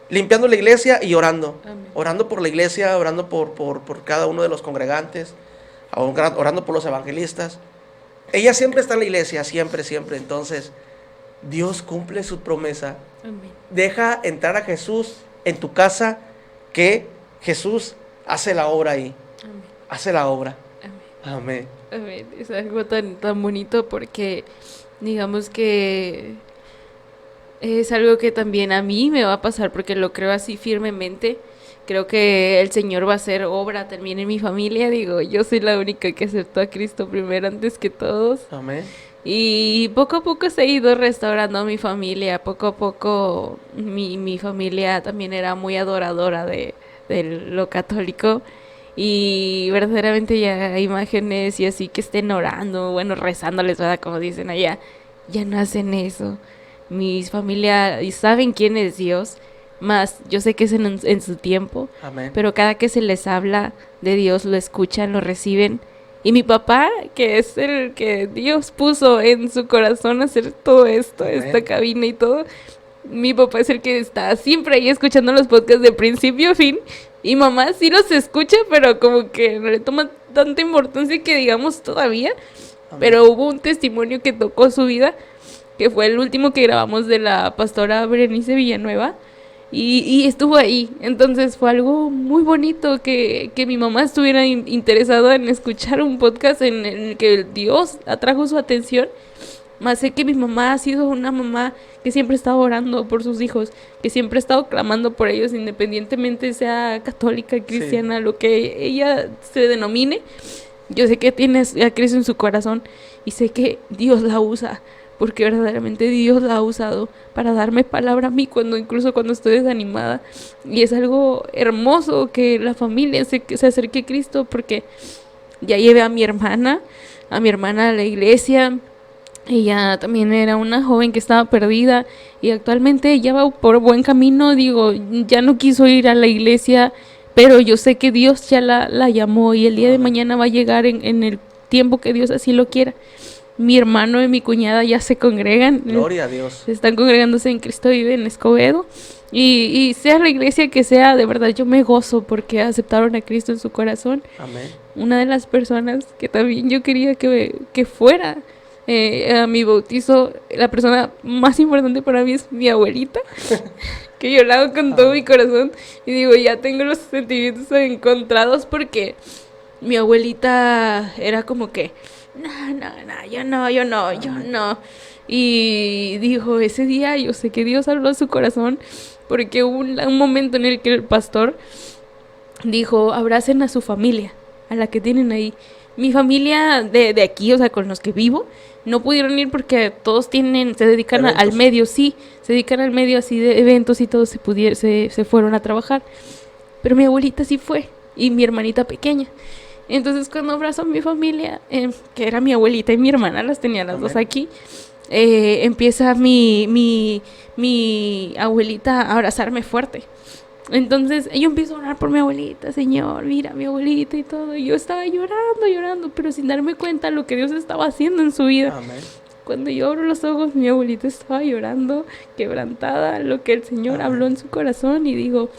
limpiando la iglesia y orando. Amén. Orando por la iglesia, orando por cada uno de los congregantes, orando por los evangelistas. Ella siempre está en la iglesia, siempre. Entonces, Dios cumple su promesa. Amén. Deja entrar a Jesús en tu casa, que Jesús hace la obra ahí. Amén. Hace la obra. Amén. Amén. Es algo tan bonito, porque digamos que es algo que también a mí me va a pasar, porque lo creo así firmemente. Creo que el Señor va a hacer obra también en mi familia. Digo, yo soy la única que aceptó a Cristo primero antes que todos. Amén. Y poco a poco se ha ido restaurando a mi familia. Poco a poco mi familia también era muy adoradora de lo católico. Y verdaderamente ya imágenes y así que estén orando, bueno, rezándoles, ¿verdad? Como dicen allá, ya no hacen eso. Mis familia saben quién es Dios, más yo sé que es en su tiempo. Amén. Pero cada que se les habla de Dios, lo escuchan, lo reciben. Y mi papá, que es el que Dios puso en su corazón hacer todo esto, Amén. Esta cabina y todo, mi papá es el que está siempre ahí escuchando los podcasts de principio a fin. Y mamá sí los escucha, pero como que no le toma tanta importancia que digamos todavía. Amén. Pero hubo un testimonio que tocó su vida, que fue el último que grabamos de la pastora Berenice Villanueva. Y estuvo ahí. Entonces fue algo muy bonito que mi mamá estuviera interesada en escuchar un podcast en el que Dios atrajo su atención. Más sé que mi mamá ha sido una mamá que siempre ha estado orando por sus hijos, que siempre ha estado clamando por ellos, independientemente sea católica, cristiana, Sí. lo que ella se denomine. Yo sé que tiene a Cristo en su corazón y sé que Dios la usa, porque verdaderamente Dios la ha usado para darme palabra a mí incluso cuando estoy desanimada. Y es algo hermoso que la familia se acerque a Cristo, porque ya llevé a mi hermana a la iglesia. Ella también era una joven que estaba perdida y actualmente ella va por buen camino. Digo, ya no quiso ir a la iglesia, pero yo sé que Dios ya la llamó y el día de mañana va a llegar en el tiempo que Dios así lo quiera. Mi hermano y mi cuñada ya se congregan. Gloria a Dios. Se están congregándose en Cristo Vive en Escobedo. Y sea la iglesia que sea, de verdad yo me gozo porque aceptaron a Cristo en su corazón. Amén. Una de las personas que también yo quería que fuera a mi bautizo, la persona más importante para mí es mi abuelita, que yo la hago con todo mi corazón. Y digo, ya tengo los sentimientos encontrados porque mi abuelita era como que, no, yo no. Y dijo, ese día yo sé que Dios habló a su corazón, porque hubo un momento en el que el pastor dijo, abracen a su familia, a la que tienen ahí. Mi familia de aquí, o sea, con los que vivo, no pudieron ir porque todos se dedican al medio, sí, se dedican al medio así de eventos y todos se fueron a trabajar. Pero mi abuelita sí fue, y mi hermanita pequeña. Entonces cuando abrazo a mi familia, que era mi abuelita y mi hermana, las tenía las dos aquí, empieza mi abuelita a abrazarme fuerte. Entonces yo empiezo a orar por mi abuelita, Señor, mira mi abuelita y todo. Y yo estaba llorando, pero sin darme cuenta lo que Dios estaba haciendo en su vida. Amén. Cuando yo abro los ojos, mi abuelita estaba llorando, quebrantada, lo que el Señor habló en su corazón. Y digo,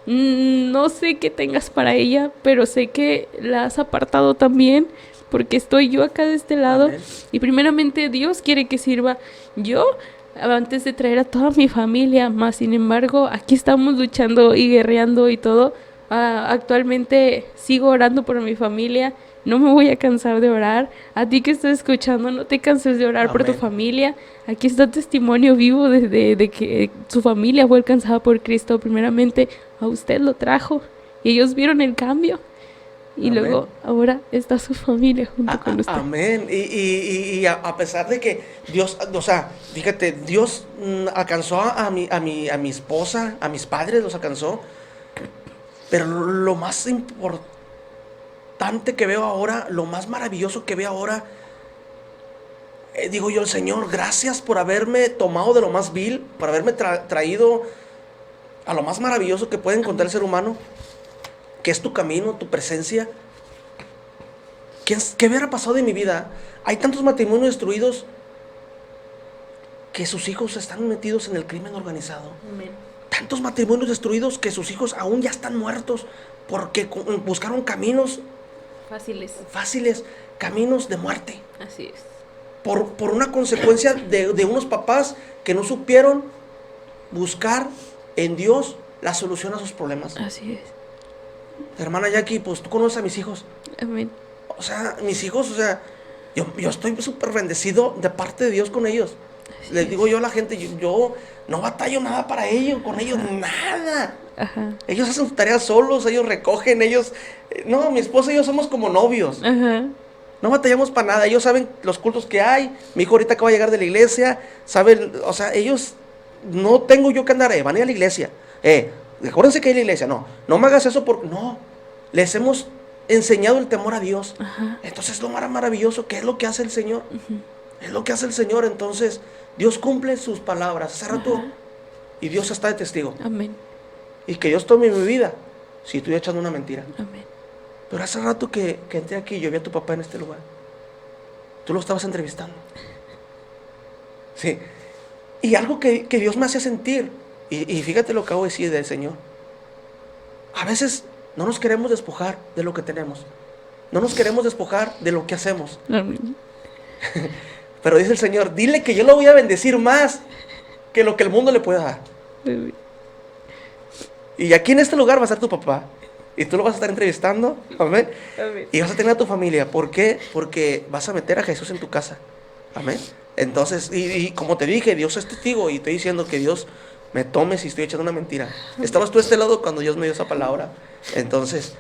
no sé qué tengas para ella, pero sé que la has apartado también, porque estoy yo acá de este lado. Amén. Y primeramente Dios quiere que sirva yo antes de traer a toda mi familia, más sin embargo, aquí estamos luchando y guerreando y todo. Actualmente sigo orando por mi familia, no me voy a cansar de orar. A ti que estás escuchando, no te canses de orar. Amén. Por tu familia. Aquí está testimonio vivo de que su familia fue alcanzada por Cristo. Primeramente, a usted lo trajo y ellos vieron el cambio. Y amén. Luego, ahora está su familia junto con usted. Amén. Y a pesar de que Dios, o sea, fíjate, Dios alcanzó a mi esposa, a mis padres los alcanzó. Pero lo más importante que veo ahora, lo más maravilloso que veo ahora, digo yo, Señor, gracias por haberme tomado de lo más vil, por haberme traído a lo más maravilloso que puede encontrar el ser humano, que es tu camino, tu presencia. ¿Qué hubiera pasado de mi vida? Hay tantos matrimonios destruidos que sus hijos están metidos en el crimen organizado. Amén. Tantos matrimonios destruidos que sus hijos aún ya están muertos porque buscaron caminos fáciles, caminos de muerte. Así es. Por una consecuencia de unos papás que no supieron buscar en Dios la solución a sus problemas. Así es. Hermana Jackie, pues tú conoces a mis hijos. Amén. O sea, mis hijos, o sea, yo estoy súper bendecido de parte de Dios con ellos. Así les digo yo a la gente, yo no batallo nada para ellos, con ellos, nada. Ajá. Ellos hacen sus tareas solos, ellos recogen, no, mi esposa y yo somos como novios. Ajá. No batallamos para nada, ellos saben los cultos que hay. Mi hijo ahorita acaba de llegar de la iglesia, saben, o sea, ellos, no tengo yo que andar, van a ir a la iglesia. Acuérdense que hay la iglesia, no me hagas eso porque, no, les hemos enseñado el temor a Dios. Ajá. Entonces es lo más maravilloso, que es lo que hace el Señor. Uh-huh. Es lo que hace el Señor. Entonces Dios cumple sus palabras. Hace rato Y Dios está de testigo. Amén. Y que Dios tome mi vida si estoy echando una mentira. Amén. Pero hace rato que entré aquí, yo vi a tu papá en este lugar. Tú lo estabas entrevistando. Sí. Y algo que Dios me hace sentir, y fíjate lo que acabo de decir del Señor. A veces no nos queremos despojar de lo que tenemos. No nos queremos despojar de lo que hacemos. Amén. Pero dice el Señor, dile que yo lo voy a bendecir más que lo que el mundo le pueda dar. Amén. Y aquí en este lugar va a estar tu papá. Y tú lo vas a estar entrevistando. Amén. Amén. Y vas a tener a tu familia. ¿Por qué? Porque vas a meter a Jesús en tu casa. Amén. Entonces, y como te dije, Dios es testigo. Y estoy diciendo que Dios me tome si estoy echando una mentira. Estabas tú de este lado cuando Dios me dio esa palabra. Entonces,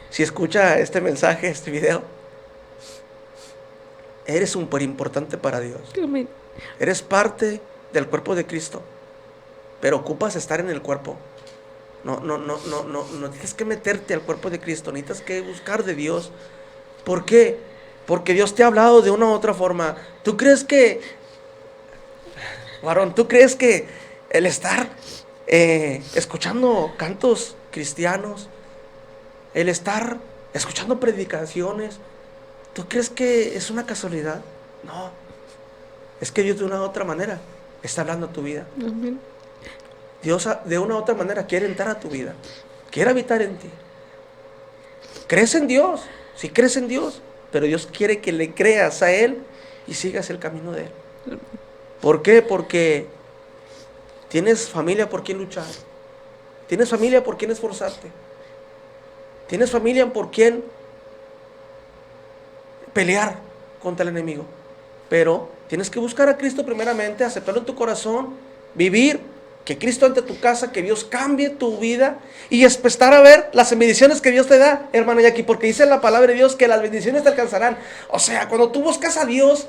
si escucha este mensaje, este video, eres súper importante para Dios. Amén. Eres parte del cuerpo de Cristo. Pero ocupas estar en el cuerpo. No tienes que meterte al cuerpo de Cristo. Necesitas que buscar de Dios. ¿Por qué? Porque Dios te ha hablado de una u otra forma. ¿Tú crees que, varón, tú crees que el estar escuchando cantos cristianos, el estar escuchando predicaciones, ¿tú crees que es una casualidad? No. Es que Dios de una u otra manera está hablando a tu vida. Amén. Dios de una u otra manera quiere entrar a tu vida, quiere habitar en ti. ¿Crees en Dios? Sí, crees en Dios, pero Dios quiere que le creas a Él y sigas el camino de Él. ¿Por qué? Porque tienes familia por quien luchar, tienes familia por quien esforzarte, tienes familia por quien pelear contra el enemigo. Pero tienes que buscar a Cristo primeramente, aceptarlo en tu corazón, vivir, que Cristo entre tu casa, que Dios cambie tu vida y estar a ver las bendiciones que Dios te da, hermano Jackie, porque dice la palabra de Dios que las bendiciones te alcanzarán. O sea, cuando tú buscas a Dios,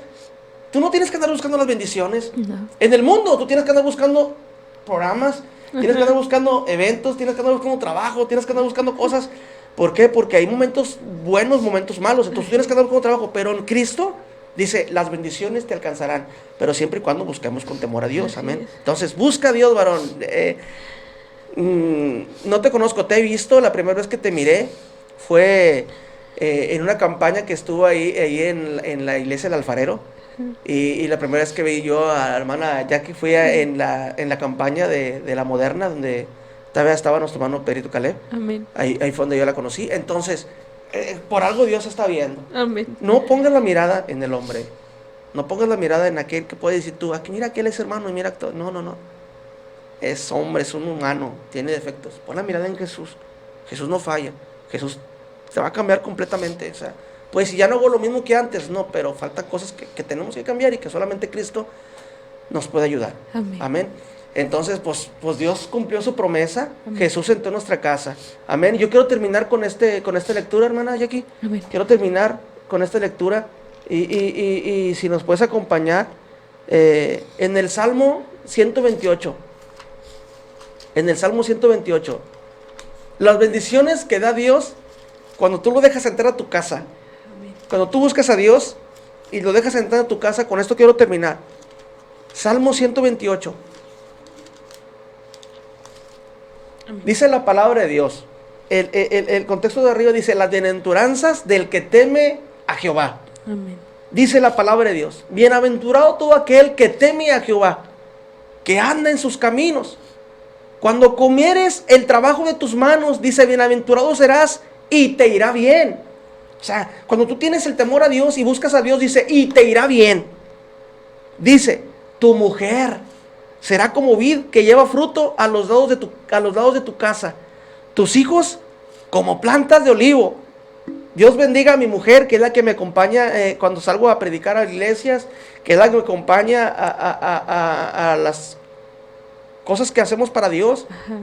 tú no tienes que andar buscando las bendiciones. No. En el mundo tú tienes que andar buscando programas, tienes que andar buscando eventos, tienes que andar buscando trabajo, tienes que andar buscando cosas. ¿Por qué? Porque hay momentos buenos, momentos malos, entonces tienes que andar buscando trabajo, pero en Cristo dice, las bendiciones te alcanzarán, pero siempre y cuando busquemos con temor a Dios, amén. Entonces, busca a Dios, varón. No te conozco, te he visto, la primera vez que te miré fue en una campaña que estuvo ahí en la iglesia del Alfarero, y la primera vez que vi yo a la hermana Jackie fue en la campaña de la Moderna, donde todavía estaba nuestro hermano Perito Caleb. Amén. Ahí fue donde yo la conocí. Entonces, por algo Dios está viendo. Amén. No pongas la mirada en el hombre. No pongas la mirada en aquel que puede decir tú, aquí mira aquel es hermano y mira todo. No. Es hombre, es un humano, tiene defectos. Pon la mirada en Jesús. Jesús no falla. Jesús te va a cambiar completamente. O sea, pues si ya no hago lo mismo que antes, no, pero faltan cosas que tenemos que cambiar y que solamente Cristo nos puede ayudar. Amén. Amén. Entonces, pues Dios cumplió su promesa. Amén. Jesús entró en nuestra casa. Amén. Yo quiero terminar con esta lectura, hermana Jackie. Amén. Quiero terminar con esta lectura. Y si nos puedes acompañar en el Salmo 128. En el Salmo 128. Las bendiciones que da Dios cuando tú lo dejas entrar a tu casa. Amén. Cuando tú buscas a Dios y lo dejas entrar a tu casa, con esto quiero terminar. Salmo 128. Dice la palabra de Dios. El contexto de arriba dice, las bienaventuranzas del que teme a Jehová. Amén. Dice la palabra de Dios, bienaventurado todo aquel que teme a Jehová, que anda en sus caminos. Cuando comieres el trabajo de tus manos, dice, bienaventurado serás y te irá bien. O sea, cuando tú tienes el temor a Dios y buscas a Dios, dice, y te irá bien. Dice, tu mujer será como vid que lleva fruto a los lados de tu casa. Tus hijos como plantas de olivo. Dios bendiga a mi mujer, que es la que me acompaña cuando salgo a predicar a iglesias, que es la que me acompaña a las cosas que hacemos para Dios. Ajá.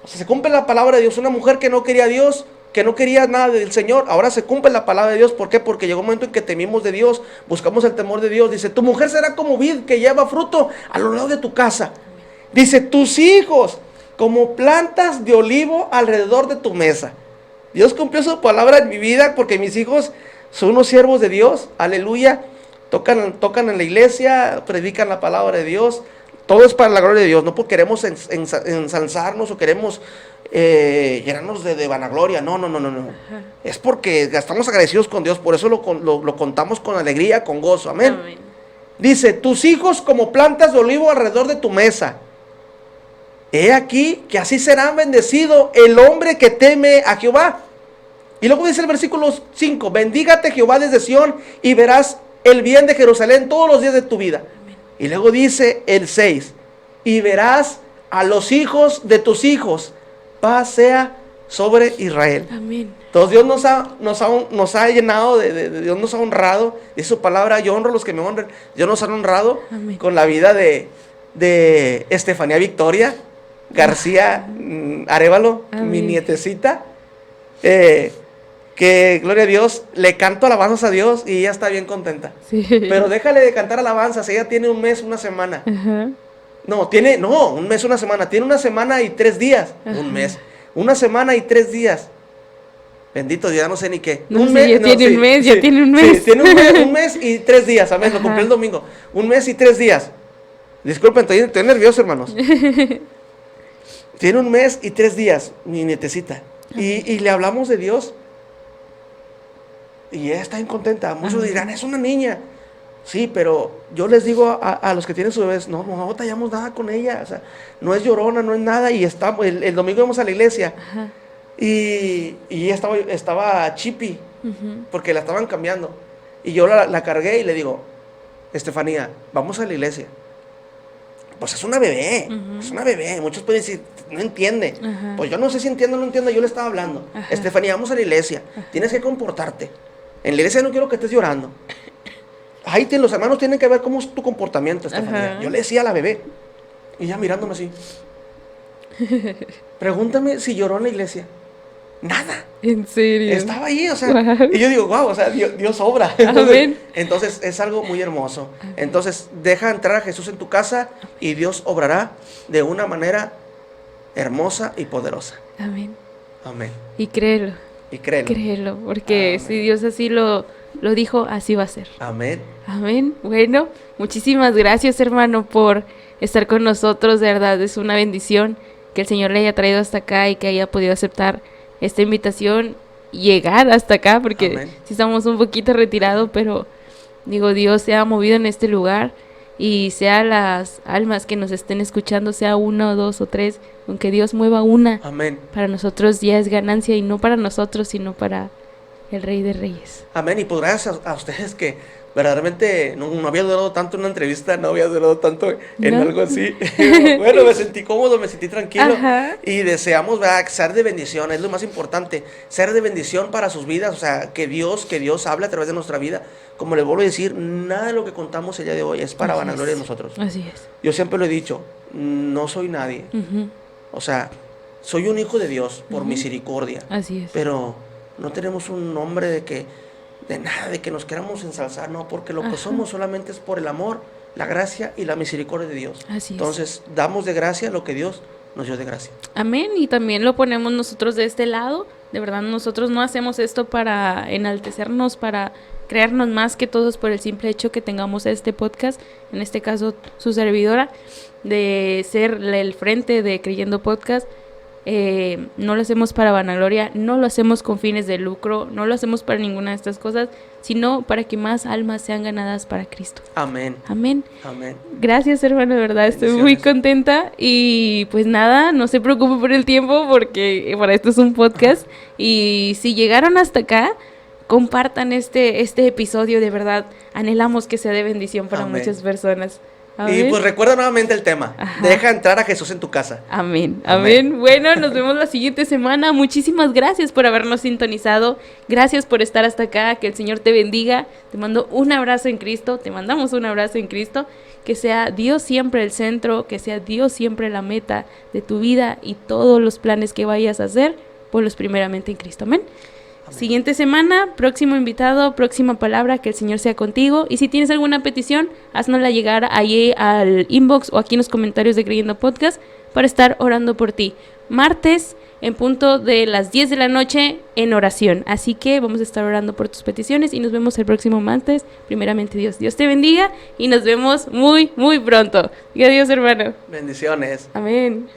O sea, se cumple la palabra de Dios. Una mujer que no quería a Dios, que no quería nada del Señor, ahora se cumple la palabra de Dios. ¿Por qué? Porque llegó un momento en que temimos de Dios, buscamos el temor de Dios. Dice, tu mujer será como vid que lleva fruto a lo largo de tu casa. Dice, tus hijos como plantas de olivo alrededor de tu mesa. Dios cumplió su palabra en mi vida, porque mis hijos son unos siervos de Dios, aleluya, tocan en la iglesia, predican la palabra de Dios, todo es para la gloria de Dios, no porque queremos ensalzarnos o queremos llenarnos de vanagloria, no. Es porque estamos agradecidos con Dios, por eso lo contamos con alegría, con gozo, amén. Dice, tus hijos como plantas de olivo alrededor de tu mesa. He aquí que así será bendecido el hombre que teme a Jehová. Y luego dice el versículo 5, bendígate Jehová desde Sión y verás el bien de Jerusalén todos los días de tu vida. Amén. Y luego dice el 6, y verás a los hijos de tus hijos, paz sea sobre Israel. Amén. Entonces Dios nos ha llenado, Dios nos ha honrado, dice su palabra, yo honro a los que me honren. Dios nos ha honrado. Amén. Con la vida de Estefanía Victoria García Arévalo, amén, mi nietecita, que gloria a Dios, le canto alabanzas a Dios y ella está bien contenta. Sí. Pero déjale de cantar alabanzas, ella tiene un mes, una semana. Uh-huh. Un mes, una semana, tiene una semana y 3 días. Uh-huh. Un mes, una semana y 3 días. Bendito Dios, ya no sé ni qué. Ya tiene un mes. Sí, tiene un mes y 3 días, amén, lo cumplí el domingo. 1 mes y 3 días. Disculpen, estoy nervioso, hermanos. Tiene 1 mes y 3 días, mi nietecita. Y le hablamos de Dios. Y ella está bien contenta. Muchos dirán, es una niña. Sí, pero yo les digo a los que tienen sus bebés, no batallamos nada con ella. O sea, no es llorona, no es nada. Y el domingo íbamos a la iglesia. Ajá. Y ella estaba chippy, uh-huh, porque la estaban cambiando. Y yo la cargué y le digo, Estefanía, vamos a la iglesia. Pues es una bebé, uh-huh, es una bebé. Muchos pueden decir, no entiende. Uh-huh. Pues yo no sé si entiende o no entiende, yo le estaba hablando. Uh-huh. Estefanía, vamos a la iglesia, uh-huh, tienes que comportarte. En la iglesia no quiero que estés llorando. Ahí los hermanos tienen que ver cómo es tu comportamiento, Estefanía. Uh-huh. Yo le decía a la bebé, y ella mirándome así. Pregúntame si lloró en la iglesia. Nada. ¿En serio? Estaba ahí, o sea, wow. Y yo digo, wow, o sea, Dios obra. Entonces es algo muy hermoso. Entonces, deja entrar a Jesús en tu casa y Dios obrará de una manera hermosa y poderosa. Amén. Amén. Y créelo. Créelo, porque amén, si Dios así lo dijo, así va a ser. Amén. Amén. Bueno, muchísimas gracias, hermano, por estar con nosotros. De verdad, es una bendición que el Señor le haya traído hasta acá y que haya podido aceptar esta invitación, llegar hasta acá, porque sí estamos un poquito retirados, pero digo, Dios se ha movido en este lugar, y sea las almas que nos estén escuchando, sea 1 o 2 o 3, aunque Dios mueva una, amén, para nosotros ya es ganancia, y no para nosotros, sino para el Rey de Reyes. Amén. Y pues gracias a ustedes que verdaderamente no había durado tanto en una entrevista, no había durado tanto en algo así. Bueno, me sentí cómodo, me sentí tranquilo. Ajá. Y deseamos, ¿verdad?, ser de bendición, es lo más importante, ser de bendición para sus vidas, o sea, que Dios hable a través de nuestra vida. Como les vuelvo a decir, nada de lo que contamos el día de hoy es para vanagloria de nosotros. Así es. Yo siempre lo he dicho, no soy nadie. Uh-huh. O sea, soy un hijo de Dios por misericordia. Así es. Pero no tenemos un nombre de nada, de que nos queramos ensalzar, no, porque lo que somos solamente es por el amor, la gracia y la misericordia de Dios. Así es. Entonces, damos de gracia lo que Dios nos dio de gracia. Amén, y también lo ponemos nosotros de este lado. De verdad, nosotros no hacemos esto para enaltecernos, para crearnos más que todos por el simple hecho que tengamos este podcast, en este caso su servidora, de ser el frente de Creyendo Podcast. No lo hacemos para vanagloria, no lo hacemos con fines de lucro, no lo hacemos para ninguna de estas cosas, sino para que más almas sean ganadas para Cristo. Amén. Amén. Amén. Gracias, hermano, de verdad, estoy muy contenta. Y pues nada, no se preocupe por el tiempo, porque para esto es un podcast. Y si llegaron hasta acá, compartan este episodio, de verdad, anhelamos que sea de bendición para muchas personas. Amén. Y pues recuerda nuevamente el tema. Ajá. Deja entrar a Jesús en tu casa. Amén. Amén. Bueno, nos vemos la siguiente semana. Muchísimas gracias por habernos sintonizado. Gracias por estar hasta acá. Que el Señor te bendiga. Te mando un abrazo en Cristo. Te mandamos un abrazo en Cristo. Que sea Dios siempre el centro. Que sea Dios siempre la meta de tu vida. Y todos los planes que vayas a hacer, ponlos primeramente en Cristo. Amén. Amén. Siguiente semana, próximo invitado, próxima palabra, que el Señor sea contigo. Y si tienes alguna petición, haznosla llegar ahí al inbox o aquí en los comentarios de Creyendo Podcast para estar orando por ti. Martes en punto de las 10 de la noche en oración. Así que vamos a estar orando por tus peticiones y nos vemos el próximo martes. Primeramente Dios te bendiga y nos vemos muy, muy pronto. Y adiós, hermano. Bendiciones. Amén.